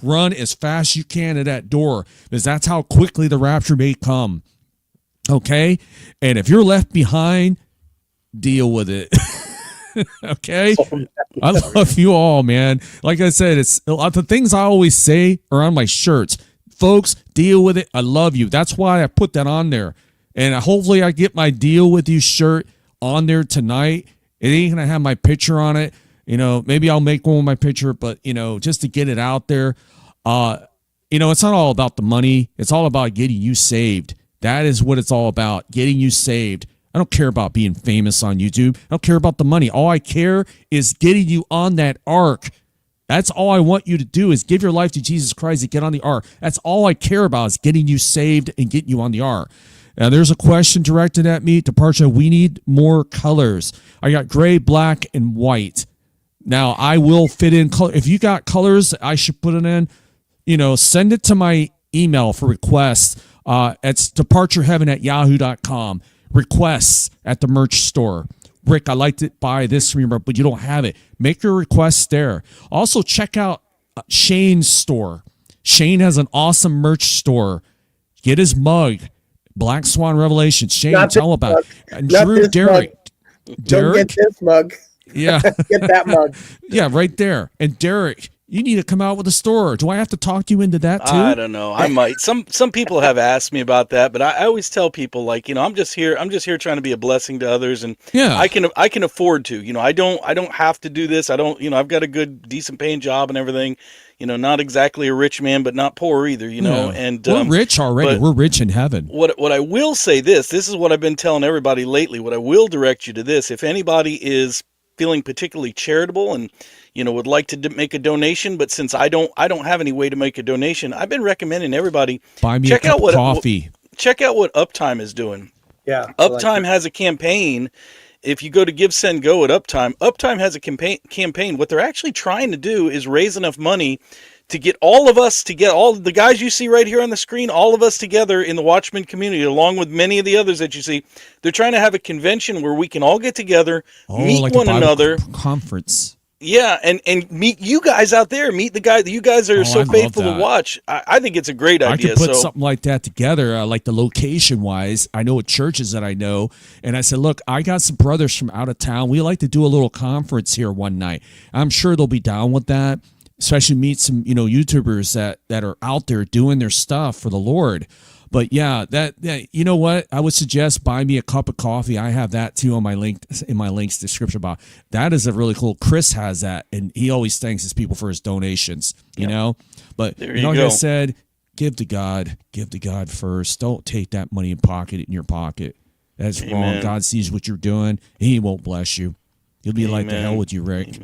Run as fast as you can to that door, because that's how quickly the rapture may come. Okay? And if you're left behind, deal with it. Okay? I love you all, man. Like I said, it's the things I always say are on my shirts. Folks, deal with it. I love you. That's why I put that on there. And hopefully I get my deal with you shirt on there tonight. It ain't going to have my picture on it. Maybe I'll make one with my picture, but, just to get it out there. It's not all about the money. It's all about getting you saved. That is what it's all about, getting you saved. I don't care about being famous on YouTube. I don't care about the money. All I care is getting you on that ark. That's all I want you to do, is give your life to Jesus Christ and get on the ark. That's all I care about, is getting you saved and getting you on the ark. Now, there's a question directed at me to Parcha. We need more colors. I got gray, black, and white. Now, I will fit in color. If you got colors that I should put it in, send it to my email for requests. It's departureheaven@yahoo.com. Requests at the merch store. Rick, I like to buy this from you, but you don't have it. Make your requests there. Also, check out Shane's store. Shane has an awesome merch store. Get his mug. Black Swan Revelation. Shane, tell him about it. And Drew, Derrick. Don't get this mug. Yeah. Get that mug. Yeah, right there. And Derrick, You need to come out with a store. Do I have to talk you into that too? I don't know. I might. Some people have asked me about that, but I always tell people, like, I'm just here trying to be a blessing to others, and Yeah. I can afford to. I don't have to do this. I don't. I've got a good, decent paying job and everything. Not exactly a rich man, but not poor either. Yeah. And we're rich already. We're rich in heaven. What I will say, this is what I've been telling everybody lately. What I will direct you to this: if anybody is feeling particularly charitable and would like to make a donation, but since I don't have any way to make a donation, I've been recommending everybody buy me a cup of coffee. Check out what Uptime is doing. Yeah, Uptime has a campaign. If you go to Give, Send, Go at Uptime has a campaign. What they're actually trying to do is raise enough money to get all of us, to get all the guys you see right here on the screen, all of us together in the Watchmen community, along with many of the others that you see. They're trying to have a convention where we can all get together, meet like one a Bible another. Conference. Yeah, and meet you guys out there. Meet the guy that you guys are so faithful to watch. I think it's a great idea. I could put something like that together, like the location-wise. I know churches that I know, and I said, look, I got some brothers from out of town. We like to do a little conference here one night. I'm sure they'll be down with that, especially meet some YouTubers that are out there doing their stuff for the Lord. But yeah, that you know what? I would suggest buy me a cup of coffee. I have that too on my link in my links description box. That is a really cool. Chris has that, and he always thanks his people for his donations. You know, but like I said, give to God. Give to God first. Don't take that money and pocket it in your pocket. That's wrong. God sees what you're doing. He won't bless you. He'll be like, the hell with you, Rick.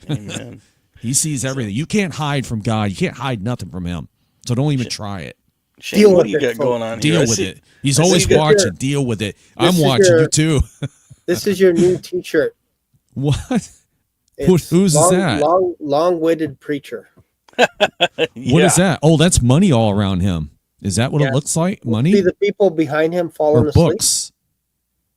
Amen. He sees everything. You can't hide from God. You can't hide nothing from him. So don't even try it. Shane, what do you got going on here? Deal with it. He's always watching. Deal with it. I'm watching you too. This is your new T-shirt. What? Who's that? Long-winded preacher. What is that? Oh, that's money all around him. Is that what it looks like? Money? See the people behind him falling asleep? Books.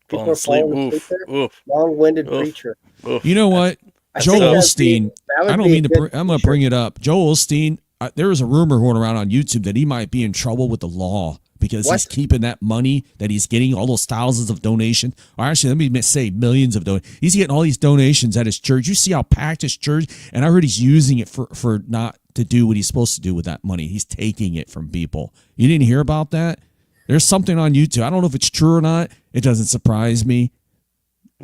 People are falling asleep there? Long-winded preacher. You know what? Joel Osteen. I don't mean to. I'm going to bring it up. Joel Osteen. There is a rumor going around on YouTube that he might be in trouble with the law because he's keeping that money that he's getting, all those thousands of donations, or actually, let me say millions of donations. He's getting all these donations at his church. You see how packed his church, and I heard he's using it for not to do what he's supposed to do with that money. He's taking it from people. You didn't hear about that? There's something on YouTube. I don't know if it's true or not. It doesn't surprise me.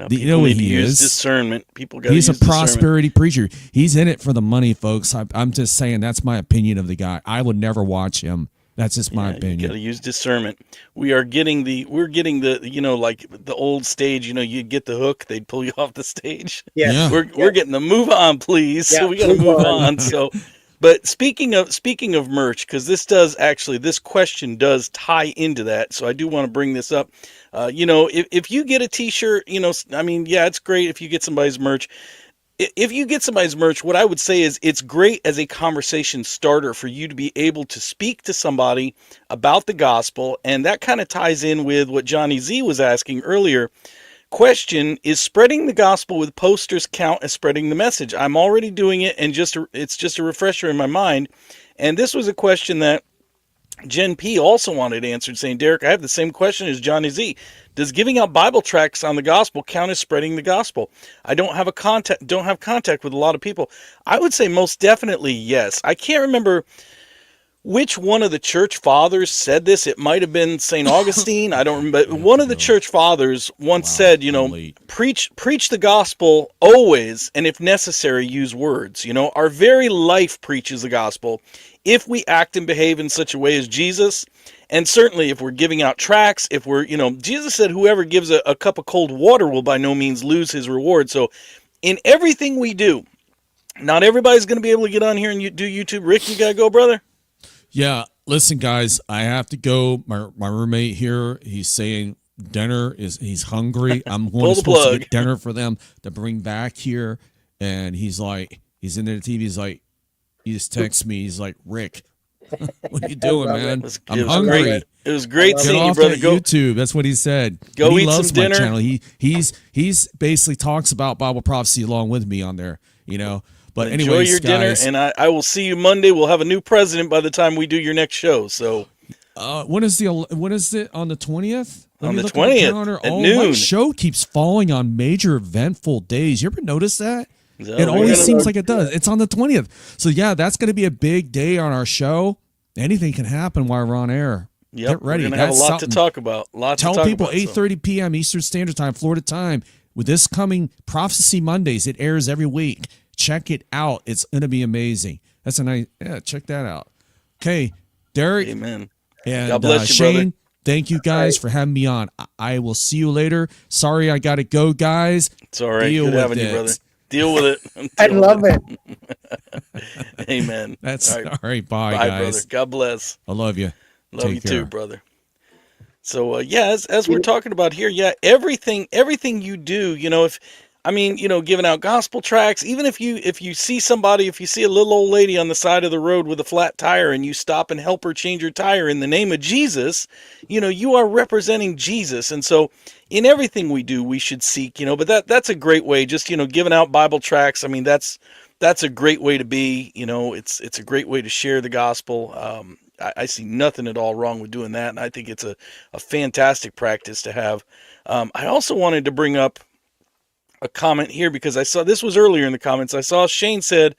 You know what he is? Discernment. People got. He's a prosperity preacher. He's in it for the money, folks. I'm just saying that's my opinion of the guy. I would never watch him. That's just my opinion. You got to use discernment. We're getting the like the old stage. You get the hook, they'd pull you off the stage. Yeah. We're getting the move on, please. Yeah, so we got to move on. So. But speaking of merch, because this question does tie into that, so I do want to bring this up. If you get a T-shirt, it's great if you get somebody's merch. If you get somebody's merch, what I would say is it's great as a conversation starter for you to be able to speak to somebody about the gospel, and that kind of ties in with what Johnny Z was asking earlier. Question: is spreading the gospel with posters count as spreading the message? I'm already doing it, and it's just a refresher in my mind. And this was a question that Jen P also wanted answered, saying, Derrick, I have the same question as Johnny Z. Does giving out Bible tracts on the gospel count as spreading the gospel? I don't have contact with a lot of people. I would say most definitely yes. I can't remember which one of the church fathers said this. It might have been St. Augustine. I don't remember. But one of the church fathers once said, preach the gospel always, and if necessary, use words. Our very life preaches the gospel if we act and behave in such a way as Jesus. And certainly if we're giving out tracts, if we're, Jesus said whoever gives a cup of cold water will by no means lose his reward. So in everything we do, not everybody's going to be able to get on here and do YouTube. Rick, you got to go, brother. Yeah, listen, guys, I have to go. My roommate here, he's saying dinner he's hungry. I'm going to get dinner for them to bring back here, and he's in there TV. He's like, he just texts me. He's like, Rick, what are you doing, man? I'm hungry. It was great seeing you, brother. Go YouTube. That's what he said. Go he eat loves some dinner. My channel. He's basically talks about Bible prophecy along with me on there. But enjoy anyways, your guys, dinner, and I will see you Monday. We'll have a new president by the time we do your next show. So, when is it on the 20th? On the 20th at noon. My show keeps falling on major eventful days. You ever notice that? So It we're always gonna- seems like it does. It's on the 20th. So yeah, that's going to be a big day on our show. Anything can happen while we're on air. Yep, Get ready. We're gonna have a That's lot something. to talk about. Tell people 8:30 p.m. Eastern Standard Time, Florida time. With this coming Prophecy Mondays, it airs every week. Check it out. It's going to be amazing. That's a nice. Yeah, check that out. Okay, Derrick. Amen. And God bless you, Shane. brother. Thank you guys for having me on. I will see you later. Sorry, I got to go, guys. It's all right. Deal Good with having you, it. brother. Deal with it. I love it. Amen. That's all right. all right. Bye, Bye, guys. brother. God bless. I love you. Love Take you care. too, brother. So yeah, as we're talking about here, yeah, everything you do, giving out gospel tracts, even if you see somebody, if you see a little old lady on the side of the road with a flat tire and you stop and help her change her tire in the name of Jesus, you are representing Jesus. And so in everything we do, we should seek, but that's a great way, just, giving out Bible tracts. I mean, that's a great way to be, it's a great way to share the gospel. I see nothing at all wrong with doing that, and I think it's a fantastic practice to have. I also wanted to bring up a comment here because I saw this was earlier in the comments. I saw Shane said,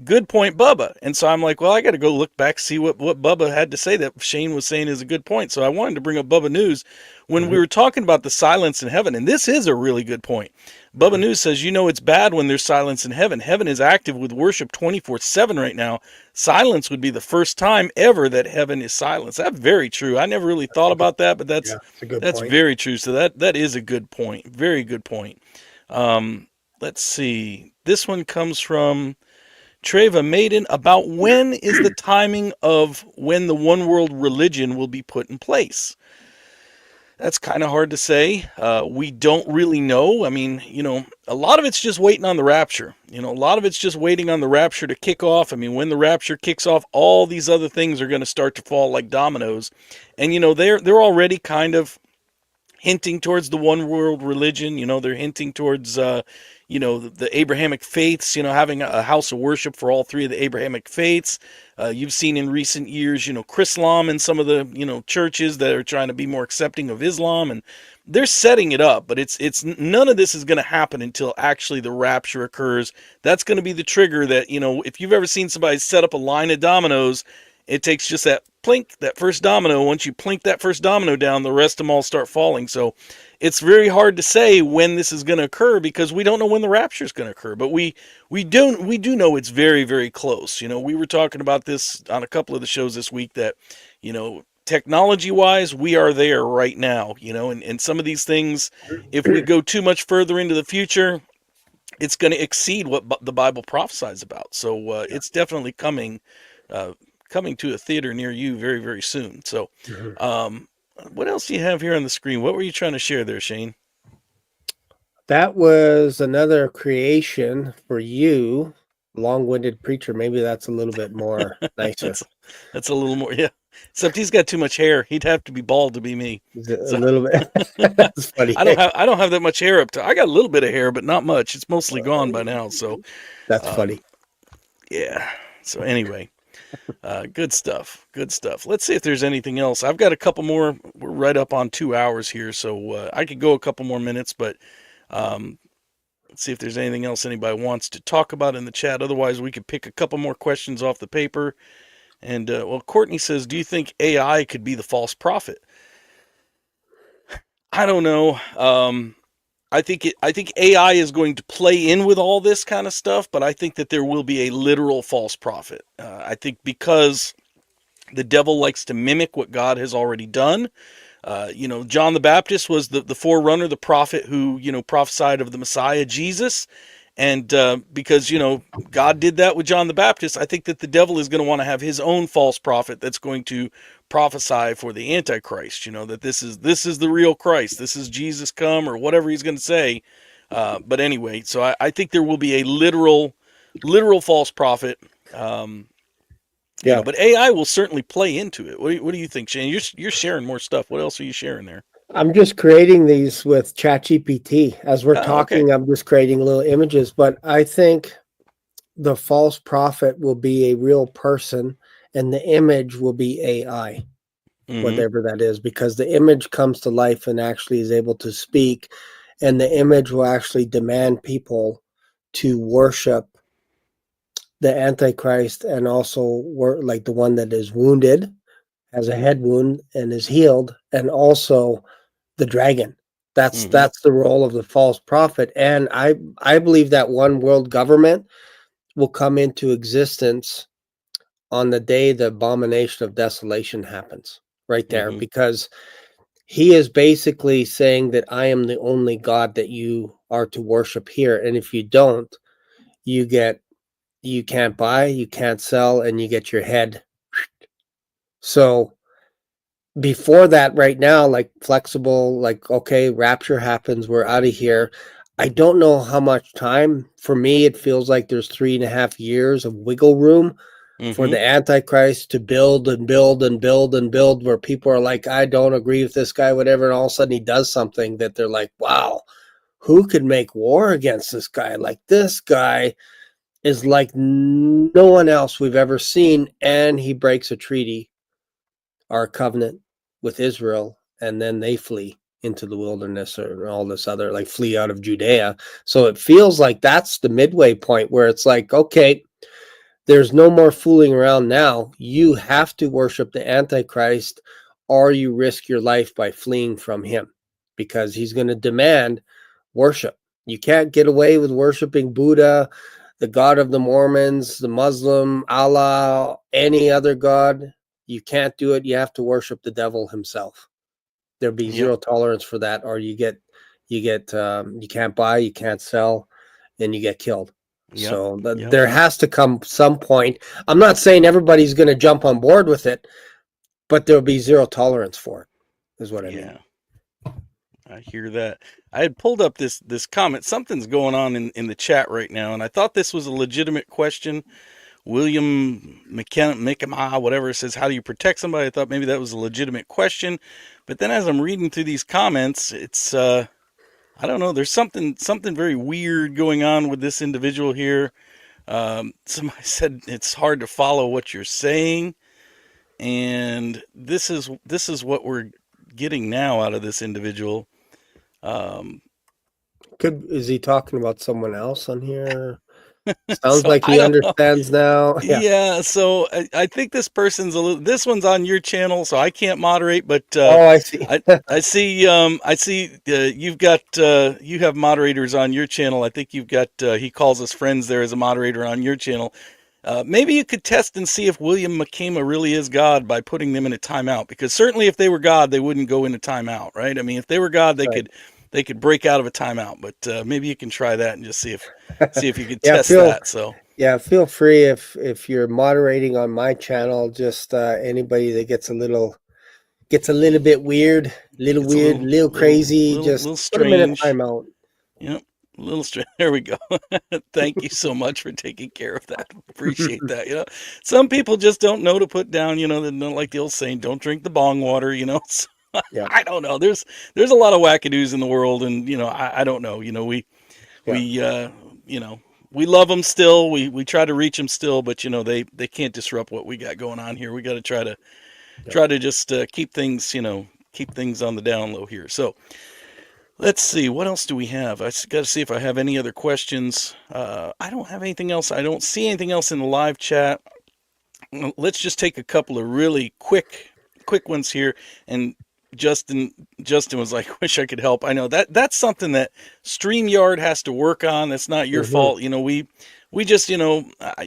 "Good point, Bubba," and so I'm like, well, I got to go look back, see what Bubba had to say that Shane was saying is a good point. So I wanted to bring up Bubba News when we were talking about the silence in heaven, and this is a really good point. Bubba News says, it's bad when there's silence in heaven. Heaven is active with worship 24/7 right now. Silence would be the first time ever that heaven is silenced. That's very true. I never really thought about that, but that's a good that's point. very true. So that is a good point. Very good point. Let's see. This one comes from Treva Maiden about when is the timing of when the one world religion will be put in place. That's kind of hard to say. We don't really know. I mean, a lot of it's just waiting on the rapture. A lot of it's just waiting on the rapture to kick off. I mean, when the rapture kicks off, all these other things are going to start to fall like dominoes. And, they're already kind of hinting towards the one world religion. They're hinting towards, the Abrahamic faiths, having a house of worship for all three of the Abrahamic faiths. You've seen in recent years, Chrislam and some of the, churches that are trying to be more accepting of Islam, and they're setting it up, but it's none of this is going to happen until actually the rapture occurs. That's going to be the trigger that, if you've ever seen somebody set up a line of dominoes, it takes just that plink, that first domino. Once you plink that first domino down, the rest of them all start falling. So it's very hard to say when this is going to occur because we don't know when the rapture is going to occur. But we do know it's very, very close. We were talking about this on a couple of the shows this week that, technology-wise, we are there right now. And some of these things, if we go too much further into the future, it's going to exceed what the Bible prophesies about. So it's definitely coming to a theater near you very, very soon. So what else do you have here on the screen? What were you trying to share there, Shane? That was another creation for you, long-winded preacher. Maybe that's a little bit more nicer. That's a little more, yeah. Except he's got too much hair. He'd have to be bald to be me. A little bit. That's funny. I don't have that much hair up to. I got a little bit of hair, but not much. It's mostly gone by now. So that's funny. Yeah. So anyway. Good stuff. Good stuff. Let's see if there's anything else. I've got a couple more. We're right up on 2 hours here, so I could go a couple more minutes, but let's see if there's anything else anybody wants to talk about in the chat. Otherwise, we could pick a couple more questions off the paper. And Courtney says, do you think AI could be the false prophet? I don't know. I think AI is going to play in with all this kind of stuff, but I think that there will be a literal false prophet. I think because the devil likes to mimic what God has already done. John the Baptist was the forerunner, the prophet who, prophesied of the Messiah, Jesus. And because, God did that with John the Baptist, I think that the devil is going to want to have his own false prophet that's going to prophesy for the Antichrist, that this is the real Christ. This is Jesus come or whatever he's going to say. But anyway, so I think there will be a literal false prophet. But AI will certainly play into it. What do you think, Shane? You're sharing more stuff. What else are you sharing there? I'm just creating these with ChatGPT. As we're talking, okay. I'm just creating little images, but I think the false prophet will be a real person and the image will be AI, whatever that is, because the image comes to life and actually is able to speak, and the image will actually demand people to worship the Antichrist, and also like the one that is wounded, has a head wound and is healed, and also the dragon. That's the role of the false prophet. And I believe that one world government will come into existence on the day the abomination of desolation happens, right there, because he is basically saying that I am the only God that you are to worship here, and if you don't, you can't buy, you can't sell, and you get your head. So before that, right now, like flexible, like, okay, rapture happens, we're out of here. I don't know how much time. For me, it feels like there's 3.5 years of wiggle room for the Antichrist to build and build and build and build, where people are like, I don't agree with this guy, whatever, and all of a sudden he does something that they're like, wow, who could make war against this guy? Like, this guy is like no one else we've ever seen, and he breaks a treaty, our covenant with Israel, and then they flee into the wilderness or all this other, like, flee out of Judea. So it feels like that's the midway point where it's like, okay, there's no more fooling around now. You have to worship the Antichrist, or you risk your life by fleeing from him, because he's going to demand worship. You can't get away with worshiping Buddha, the God of the Mormons, the Muslim, Allah, any other God. You can't do it. You have to worship the devil himself. There'll be zero tolerance for that, or you can't buy, you can't sell, and you get killed. So there has to come some point. I'm not saying everybody's going to jump on board with it, but there'll be zero tolerance for it, is what I mean. I hear that. I had pulled up this comment. Something's going on in the chat right now, and I thought this was a legitimate question. William McKenna, whatever, says, how do you protect somebody? I thought maybe that was a legitimate question. But then as I'm reading through these comments, it's, I don't know, there's something very weird going on with this individual here. Somebody said it's hard to follow what you're saying. And this is what we're getting now out of this individual. Is he talking about someone else on here? Sounds like he understands now. Yeah. So I think this person's this one's on your channel, so I can't moderate, but I see. I see you've got you have moderators on your channel. I think you've got he calls us friends there as a moderator on your channel. Maybe you could test and see if William McKenna really is God by putting them in a timeout, because certainly if they were God, they wouldn't go into timeout, right? I mean, if they were God, they could break out of a timeout, but maybe you can try that and just see if you could test that. So feel free, if you're moderating on my channel, just anybody that gets a little bit weird, little crazy, just little put them in a timeout. Yep. A little strange. There we go. Thank you so much for taking care of that. Appreciate that. You know, some people just don't know to put down, you know, they don't, like the old saying, don't drink the bong water, you know. So, I don't know. There's a lot of wackadoos in the world, and you know, I don't know. You know, we you know, we love them still. We try to reach them still, but you know, they can't disrupt what we got going on here. We got to try to just keep things, you know, keep things on the down low here. So let's see, what else do we have? I got to see if I have any other questions. I don't have anything else. I don't see anything else in the live chat. Let's just take a couple of really quick ones here. And Justin was like, wish I could help. I know that's something that Streamyard has to work on. That's not your fault. You know, we just, I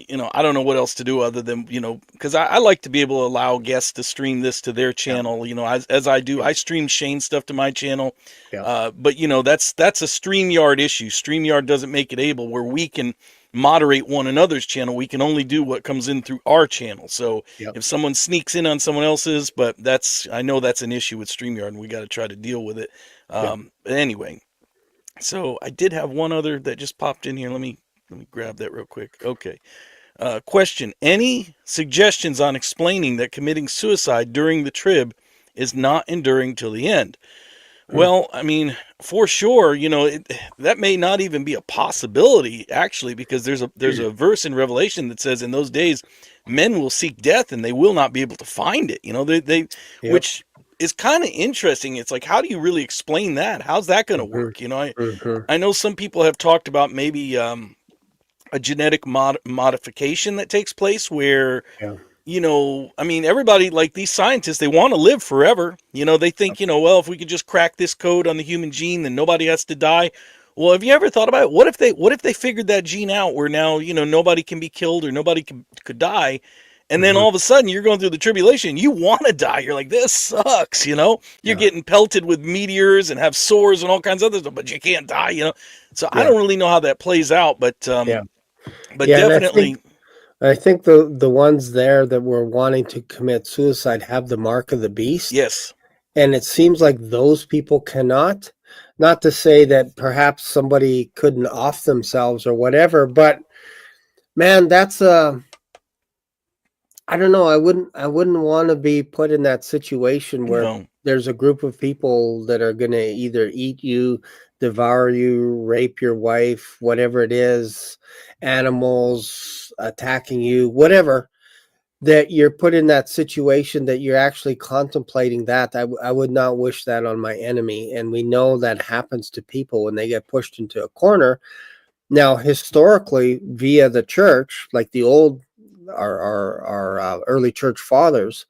don't know what else to do other than, you know, because I like to be able to allow guests to stream this to their channel, you know, as I do. I stream Shane stuff to my channel. But, you know, that's a Streamyard issue. Streamyard doesn't make it able where we can moderate one another's channel. We can only do what comes in through our channel. So if someone sneaks in on someone else's, but I know that's an issue with StreamYard, and we got to try to deal with it. But anyway, so I did have one other that just popped in here. Let me grab that real quick. Okay. Question: any suggestions on explaining that committing suicide during the trib is not enduring till the end? Well, I mean, for sure, you know, that may not even be a possibility, actually, because there's a verse in Revelation that says in those days, men will seek death and they will not be able to find it. You know, which is kind of interesting. It's like, how do you really explain that? How's that going to work? You know, I know some people have talked about maybe a genetic modification that takes place where, Yeah. I mean, everybody, like these scientists, they want to live forever. They think, well, if we could just crack this code on the human gene, then nobody has to die. Well, have you ever thought about it? What if they figured that gene out where now, nobody can be killed or nobody could die? And then Mhm. all of a sudden you're going through the tribulation. You want to die. You're like, this sucks, You're Yeah. getting pelted with meteors and have sores and all kinds of other stuff, but you can't die. So I Yeah. don't really know how that plays out, but Yeah. but Yeah. And definitely, I think the ones there that were wanting to commit suicide have the mark of the beast. yes. And it seems like those people cannot. Not to say that perhaps somebody couldn't off themselves or whatever, but man, that's I don't know. I wouldn't want to be put in that situation where No. there's a group of people that are going to either eat you, devour you, rape your wife, whatever it is, animals attacking you, whatever, that you're put in that situation that you're actually contemplating that. I would not wish that on my enemy. And we know that happens to people when they get pushed into a corner. Now, historically, via the church, like the old our early church fathers,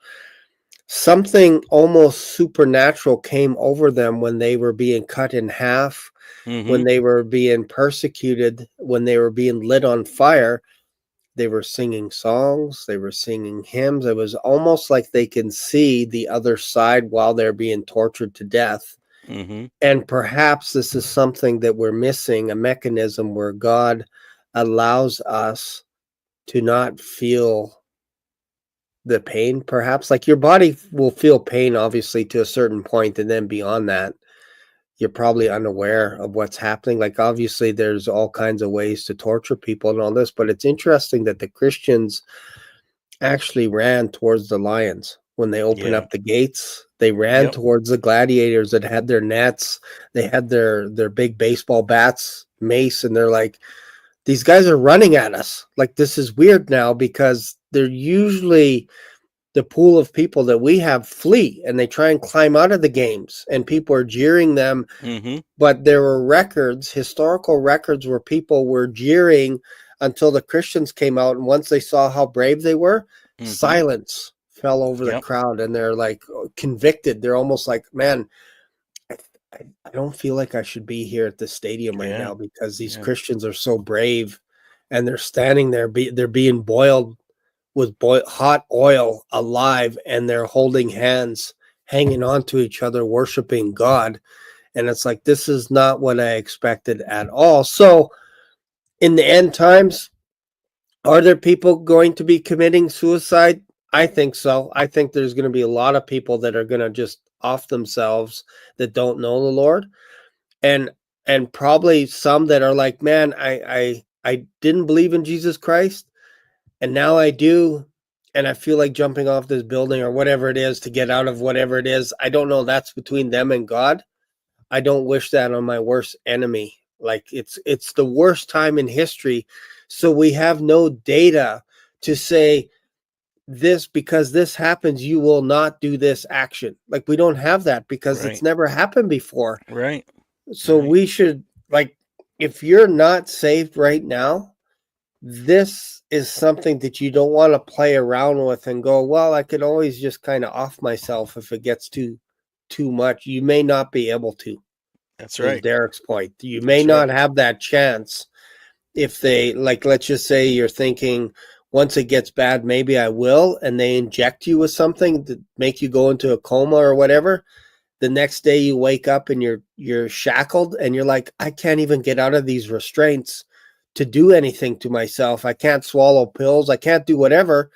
something almost supernatural came over them when they were being cut in half, when Mm-hmm. they were being persecuted, when they were being lit on fire. They were singing songs, they were singing hymns. It was almost like they can see the other side while they're being tortured to death. Mm-hmm. And perhaps this is something that we're missing, a mechanism where God allows us to not feel the pain, perhaps. Like your body will feel pain, obviously, to a certain point, and then beyond that, you're probably unaware of what's happening. Like, obviously, there's all kinds of ways to torture people and all this, but it's interesting that the Christians actually ran towards the lions when they opened Yeah. up the gates. They ran Yep. towards the gladiators that had their nets. They had their big baseball bats, mace, and they're like, these guys are running at us. Like, this is weird now because they're usually the pool of people that we have flee and they try and climb out of the games and people are jeering them. Mm-hmm. But there were records, historical records, where people were jeering until the Christians came out, and once they saw how brave they were, Mm-hmm. silence fell over the Yep. crowd, and they're like convicted. They're almost like, man, I, I don't feel like I should be here at the stadium right Yeah. now because these Yeah. Christians are so brave, and they're standing there, they're being boiled with hot oil alive, and they're holding hands, hanging on to each other, worshiping God. And it's like, this is not what I expected at all. So in the end times, are there people going to be committing suicide? I think so. I think there's going to be a lot of people that are going to just off themselves that don't know the Lord. And probably some that are like, man, I didn't believe in Jesus Christ, and now I do, and I feel like jumping off this building or whatever it is to get out of whatever it is. I don't know. That's between them and God. I don't wish that on my worst enemy. Like, it's the worst time in history. So we have no data to say this, because this happens, you will not do this action. Like, we don't have that because it's Right. never happened before. Right. So Right. we should, like, if you're not saved right now, this is something that you don't want to play around with and go, well, I could always just kind of off myself if it gets too much. You may not be able to, That's is right. Derrick's point. You may That's right. not have that chance if they, like, let's just say you're thinking, once it gets bad, maybe I will, and they inject you with something to make you go into a coma or whatever. The next day you wake up and you're shackled and you're like, I can't even get out of these restraints to do anything to myself. I can't swallow pills. I can't do whatever.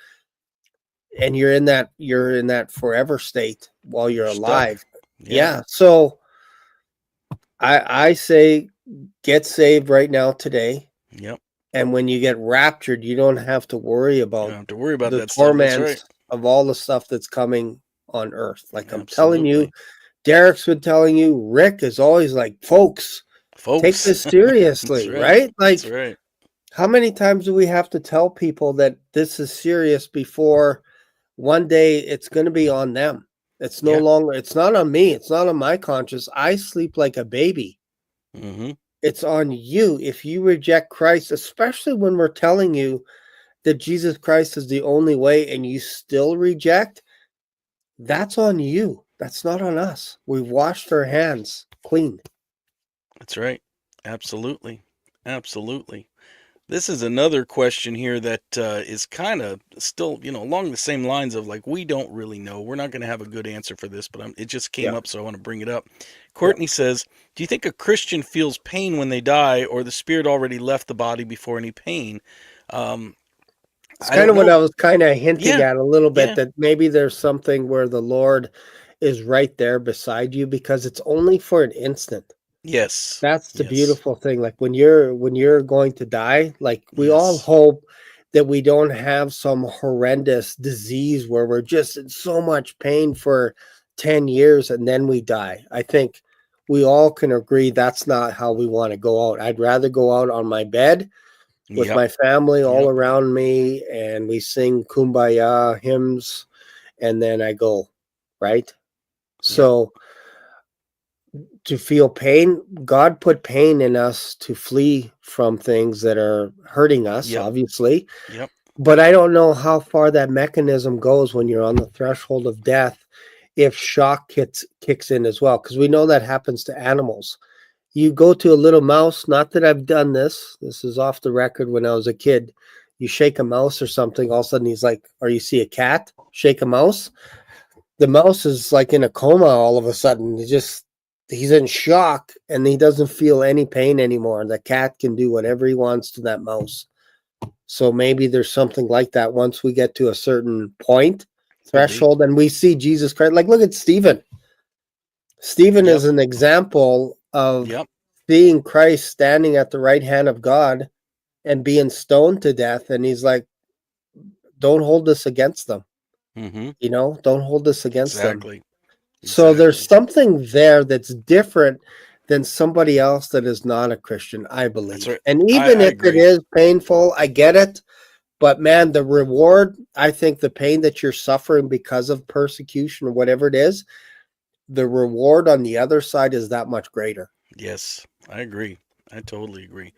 And you're in that forever state while you're You're stuck. alive. Yeah. Yeah. So I say get saved right now today. Yep. And when you get raptured, you don't have to worry You about don't have to worry about the that stuff. That's right. torments of all the stuff that's coming on earth. Like, I'm telling you, Absolutely. Derrick's been telling you, Rick is always like, folks, take Folks. this That's seriously, right. right? That's Like, right. how many times do we have to tell people that this is serious before one day it's going to be on them? It's no Yeah. longer, it's not on me. It's not on my conscience. I sleep like a baby. Mm-hmm. It's on you. If you reject Christ, especially when we're telling you that Jesus Christ is the only way and you still reject, that's on you. That's not on us. We've washed our hands clean. That's right. Absolutely. Absolutely. This is another question here that is kind of still, along the same lines of like, we don't really know. We're not going to have a good answer for this, but it just came Yeah. up, so I want to bring it up. Yeah. Courtney says, do you think a Christian feels pain when they die, or the spirit already left the body before any pain? It's I kind don't of what know. I was kind of hinting Yeah. at a little bit, Yeah. that maybe there's something where the Lord is right there beside you, because it's only for an instant. Yes. That's the Yes. beautiful thing. Like when you're going to die, like we all Yes. hope that we don't have some horrendous disease where we're just in so much pain for 10 years and then we die. I think we all can agree that's not how we want to go out. I'd rather go out on my bed with Yep. my family all Yep. around me, and we sing kumbaya hymns, and then I go, right? So to feel pain, God put pain in us to flee from things that are hurting us, Yep. obviously. Yep. But I don't know how far that mechanism goes when you're on the threshold of death, if shock kicks in as well, because we know that happens to animals. You go to a little mouse, not that I've done this is off the record. When I was a kid, you shake a mouse or something, all of a sudden he's like, or you see a cat shake a mouse, the mouse is like in a coma all of a sudden. He's in shock and he doesn't feel any pain anymore. The cat can do whatever he wants to that mouse. So maybe there's something like that once we get to a certain point, threshold, and we see Jesus Christ. Like, look at Stephen. Stephen Yep. is an example of Yep. seeing Christ standing at the right hand of God and being stoned to death. And he's like, don't hold this against them. Mm-hmm. Don't hold this against them. Exactly. So there's something there that's different than somebody else that is not a Christian, I believe. That's right. And even I if agree. it is painful, I get it. But man, the reward, I think the pain that you're suffering because of persecution or whatever it is, the reward on the other side is that much greater. Yes, I agree. I totally agree.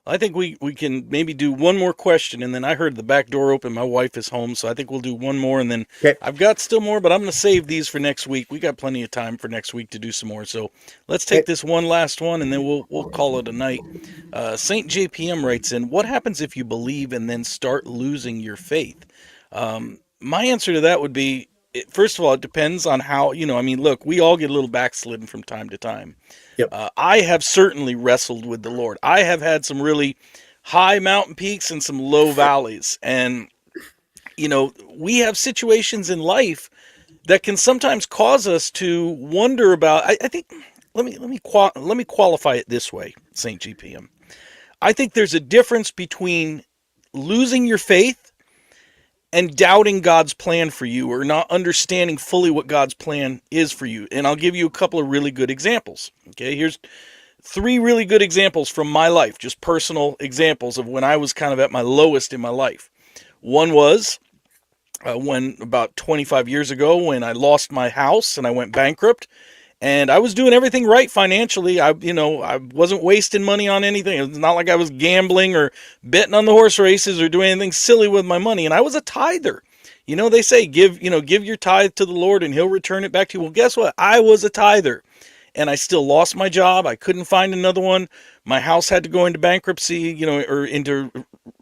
I think we can maybe do one more question, and then I heard the back door open. My wife is home, so I think we'll do one more, and then Okay. I've got still more, but I'm going to save these for next week. We got plenty of time for next week to do some more. So let's take this one last one, and then we'll call it a night. Saint JPM writes in, what happens if you believe and then start losing your faith? My answer to that would be, first of all, it depends on how, look, we all get a little backslidden from time to time. Yep. I have certainly wrestled with the Lord. I have had some really high mountain peaks and some low valleys. And, we have situations in life that can sometimes cause us to wonder about, I think, let me qualify it this way, St. GPM. I think there's a difference between losing your faith and doubting God's plan for you, or not understanding fully what God's plan is for you. And I'll give you a couple of really good examples. Okay, here's 3 really good examples from my life, just personal examples of when I was kind of at my lowest in my life. One was when about 25 years ago, when I lost my house and I went bankrupt. And I was doing everything right financially. I wasn't wasting money on anything. It's not like I was gambling or betting on the horse races or doing anything silly with my money. And I was a tither. They say give your tithe to the Lord and he'll return it back to you. Well, guess what? I was a tither. And I still lost my job. I couldn't find another one. My house had to go into bankruptcy, or into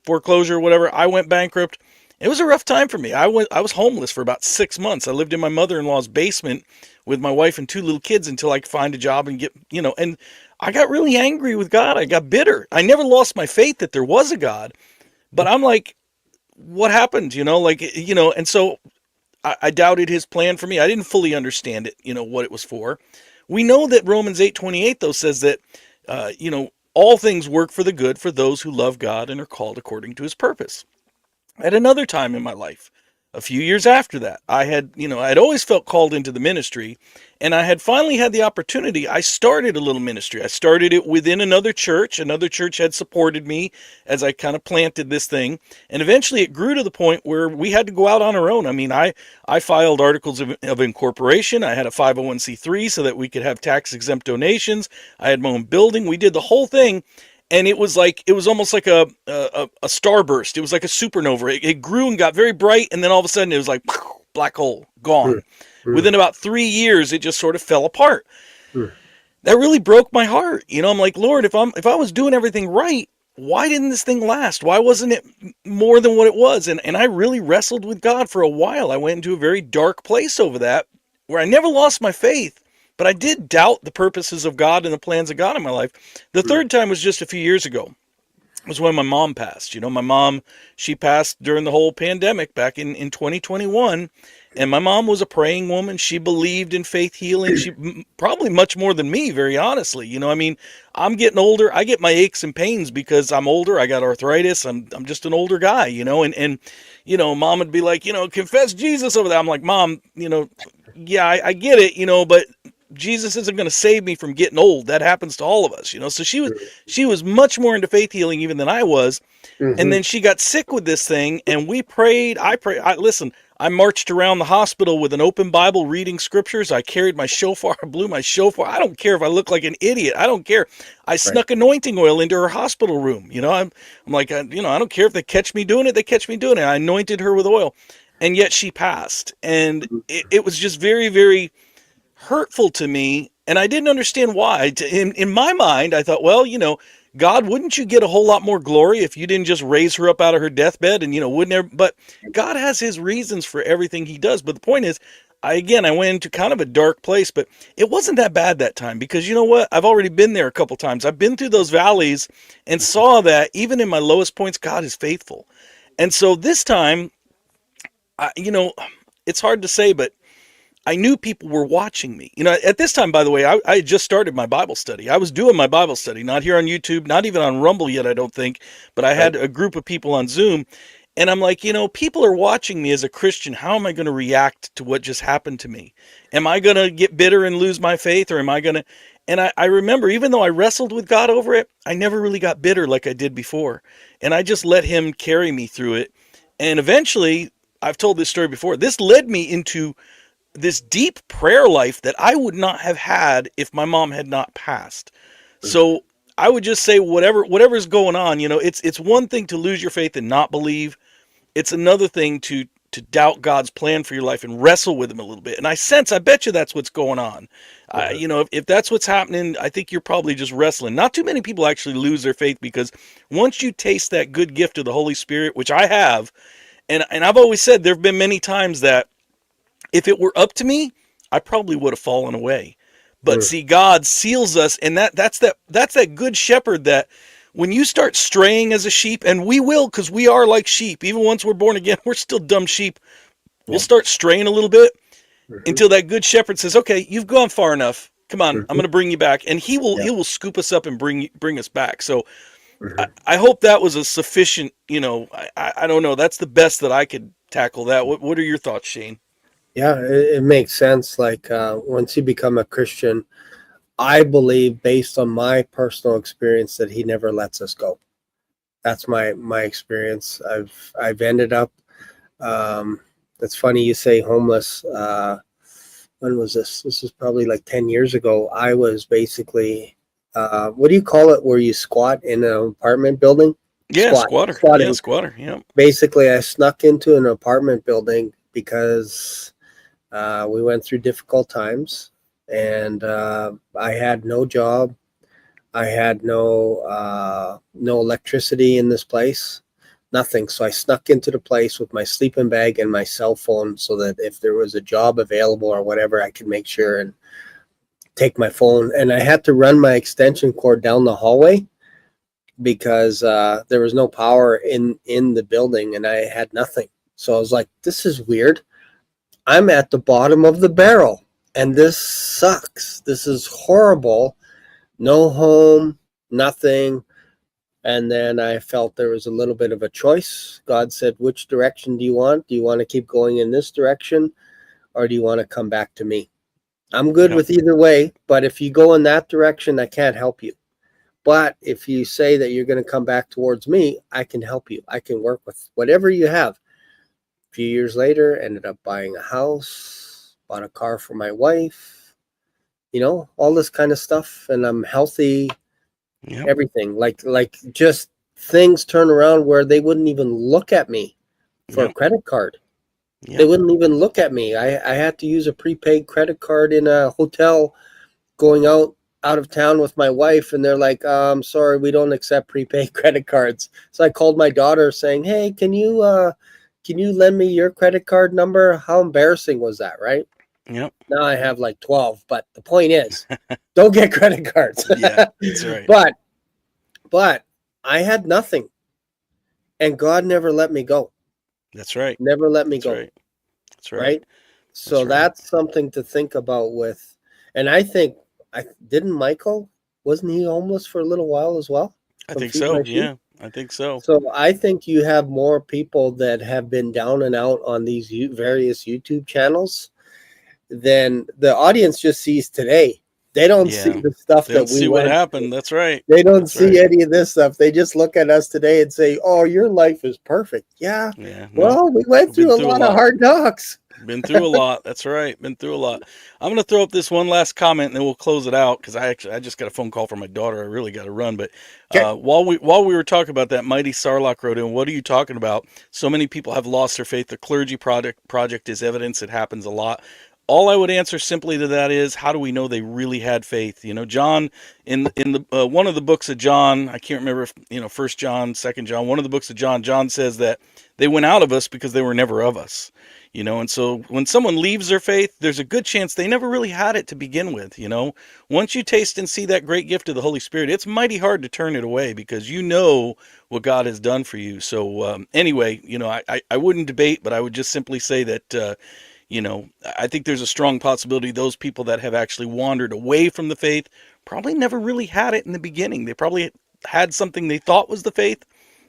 foreclosure or whatever. I went bankrupt. It was a rough time for me. I was homeless for about 6 months. I lived in my mother-in-law's basement with my wife and 2 little kids until I could find a job and get, and I got really angry with God. I got bitter. I never lost my faith that there was a God, but I'm like, what happened? And so I doubted his plan for me. I didn't fully understand it, what it was for. We know that Romans 8:28 though says that, all things work for the good for those who love God and are called according to his purpose. At another time in my life, a few years after that, I'd always felt called into the ministry, and I had finally had the opportunity. I started a little ministry. I started it within another church. Another church had supported me as I kind of planted this thing, and eventually it grew to the point where we had to go out on our own. I mean, I filed articles of incorporation. I had a 501c3 so that we could have tax-exempt donations. I had my own building. We did the whole thing. And it was almost like a starburst. It was like a supernova. It grew and got very bright, and then all of a sudden it was like black hole, gone. Within about 3 years, it just sort of fell apart. That really broke my heart. I'm like, Lord, if I was doing everything right, why didn't this thing last? Why wasn't it more than what it was? And I really wrestled with God for a while. I went into a very dark place over that, where I never lost my faith. But I did doubt the purposes of God and the plans of God in my life. The third time was just a few years ago. It was when my mom passed. My mom, she passed during the whole pandemic back in 2021. And my mom was a praying woman. She believed in faith healing. She probably much more than me, very honestly. I mean, I'm getting older. I get my aches and pains because I'm older. I got arthritis. I'm just an older guy, and mom would be like, confess Jesus over there. I'm like, Mom, yeah, I get it, but Jesus isn't going to save me from getting old. That happens to all of us, So she was much more into faith healing even than I was. And then she got sick with this thing, and we prayed. Listen, I marched around the hospital with an open Bible reading scriptures. I carried my shofar, blew my shofar. I don't care if I look like an idiot. I don't care. I snuck anointing oil into her hospital room. I'm like, I don't care if they catch me doing it. They catch me doing it. I anointed her with oil, and yet she passed. And it was just very, very hurtful to me, and I didn't understand why. In my mind, I thought, well, God, wouldn't you get a whole lot more glory if you didn't just raise her up out of her deathbed? And wouldn't there? But God has His reasons for everything He does. But the point is, I went into kind of a dark place, but it wasn't that bad that time, because you know what? I've already been there a couple times. I've been through those valleys and saw that even in my lowest points, God is faithful. And so this time, it's hard to say, but I knew people were watching me. At this time, by the way, I had just started my Bible study. I was doing my Bible study, not here on YouTube, not even on Rumble yet, I don't think, but I had a group of people on Zoom, and I'm like, people are watching me as a Christian. How am I going to react to what just happened to me? Am I going to get bitter and lose my faith, or am I going to... And I remember, even though I wrestled with God over it, I never really got bitter like I did before, and I just let Him carry me through it. And eventually, I've told this story before, this led me into this deep prayer life that I would not have had if my mom had not passed. So I would just say, whatever's going on, it's one thing to lose your faith and not believe. It's another thing to doubt God's plan for your life and wrestle with Him a little bit. And I bet you that's what's going on. If that's what's happening, I think you're probably just wrestling. Not too many people actually lose their faith, because once you taste that good gift of the Holy Spirit, which I have, and I've always said, there have been many times that if it were up to me, I probably would have fallen away. But see, God seals us, and that's that good shepherd that when you start straying as a sheep, and we will, because we are like sheep, even once we're born again, we're still dumb sheep. We'll start straying a little bit until that good shepherd says, okay, you've gone far enough. Come on, I'm going to bring you back. And he will scoop us up and bring us back. So I hope that was a sufficient, I don't know. That's the best that I could tackle that. What are your thoughts, Shane? Yeah, it makes sense. Like once you become a Christian, I believe, based on my personal experience, that He never lets us go. That's my experience. I've ended up. It's funny you say homeless. When was this? This was probably like 10 years ago. I was basically, what do you call it, where you squat in an apartment building? Yeah, squatter. Squatting. Yeah, squatter. Yeah. Basically, I snuck into an apartment building because we went through difficult times, and I had no job. I had no electricity in this place, nothing. So I snuck into the place with my sleeping bag and my cell phone, so that if there was a job available or whatever, I could make sure and take my phone. And I had to run my extension cord down the hallway because there was no power in the building, and I had nothing. So I was like, this is weird. I'm at the bottom of the barrel, and this sucks. This is horrible. No home, nothing. And then I felt there was a little bit of a choice. God said, which direction do you want? Do you want to keep going in this direction, or do you want to come back to me? I'm good Yep. with either way, but if you go in that direction, I can't help you. But if you say that you're going to come back towards me, I can help you. I can work with whatever you have. A few years later, ended up buying a house, bought a car for my wife, all this kind of stuff. And I'm healthy, Yep. everything. Like just things turn around where they wouldn't even look at me for a credit card. Yep. They wouldn't even look at me. I had to use a prepaid credit card in a hotel going out of town with my wife, and they're like, sorry, we don't accept prepaid credit cards. So I called my daughter saying, hey, can you lend me your credit card number? How embarrassing was that, right? Yep. Now I have like 12, but the point is, don't get credit cards. Yeah, that's right. But I had nothing, and God never let me go. That's right. Never let me That's go. right. That's right. Right? So that's something to think about with, and I think, didn't Michael, wasn't he homeless for a little while as well? I think so. Yeah, I think so. So I think you have more people that have been down and out on these various YouTube channels than the audience just sees today. They don't see the stuff They don't that we see what went happened. through. That's right. They don't That's see right. any of this stuff. They just look at us today and say, oh, your life is perfect. Yeah. Yeah. Well, we went through a lot of hard knocks. Been through a lot. That's right. Been through a lot. I'm going to throw up this one last comment and then we'll close it out because I just got a phone call from my daughter. I really got to run. But while we were talking about that, Mighty Sarlacc wrote in, what are you talking about? So many people have lost their faith. The clergy project is evidence. It happens a lot. All I would answer simply to that is, how do we know they really had faith? John, in the one of the books of John, I can't remember if 1 John, 2 John, one of the books of John says that they went out of us because they were never of us. And so when someone leaves their faith, there's a good chance they never really had it to begin with. Once you taste and see that great gift of the Holy Spirit, it's mighty hard to turn it away because you know what God has done for you. So anyway, I wouldn't debate, but I would just simply say that, I think there's a strong possibility those people that have actually wandered away from the faith probably never really had it in the beginning. They probably had something they thought was the faith.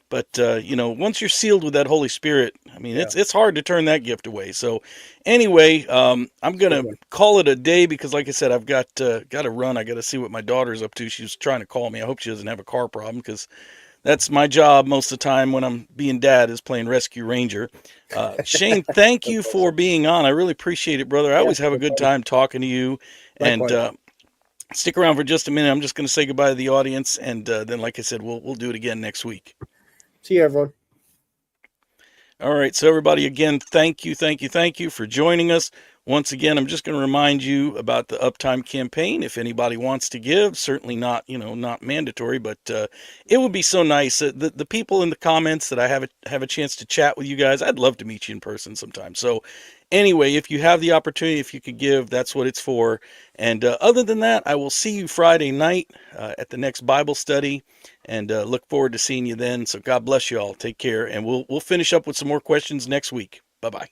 But, once you're sealed with that Holy Spirit, I mean, it's hard to turn that gift away. So anyway, I'm going to call it a day because, like I said, I've got to run. I got to see what my daughter's up to. She's trying to call me. I hope she doesn't have a car problem because that's my job most of the time when I'm being dad is playing Rescue Ranger. Shane, thank you for being on. I really appreciate it, brother. I always have a good time talking to you. Likewise. And stick around for just a minute. I'm just going to say goodbye to the audience. And then, like I said, we'll do it again next week. See you, everyone. All right. So everybody, again, thank you for joining us. Once again, I'm just going to remind you about the Uptime campaign. If anybody wants to give, certainly not mandatory, but it would be so nice. The people in the comments that I have a chance to chat with you guys, I'd love to meet you in person sometime. So anyway, if you have the opportunity, if you could give, that's what it's for. And other than that, I will see you Friday night at the next Bible study, and look forward to seeing you then. So God bless you all. Take care, and we'll finish up with some more questions next week. Bye-bye.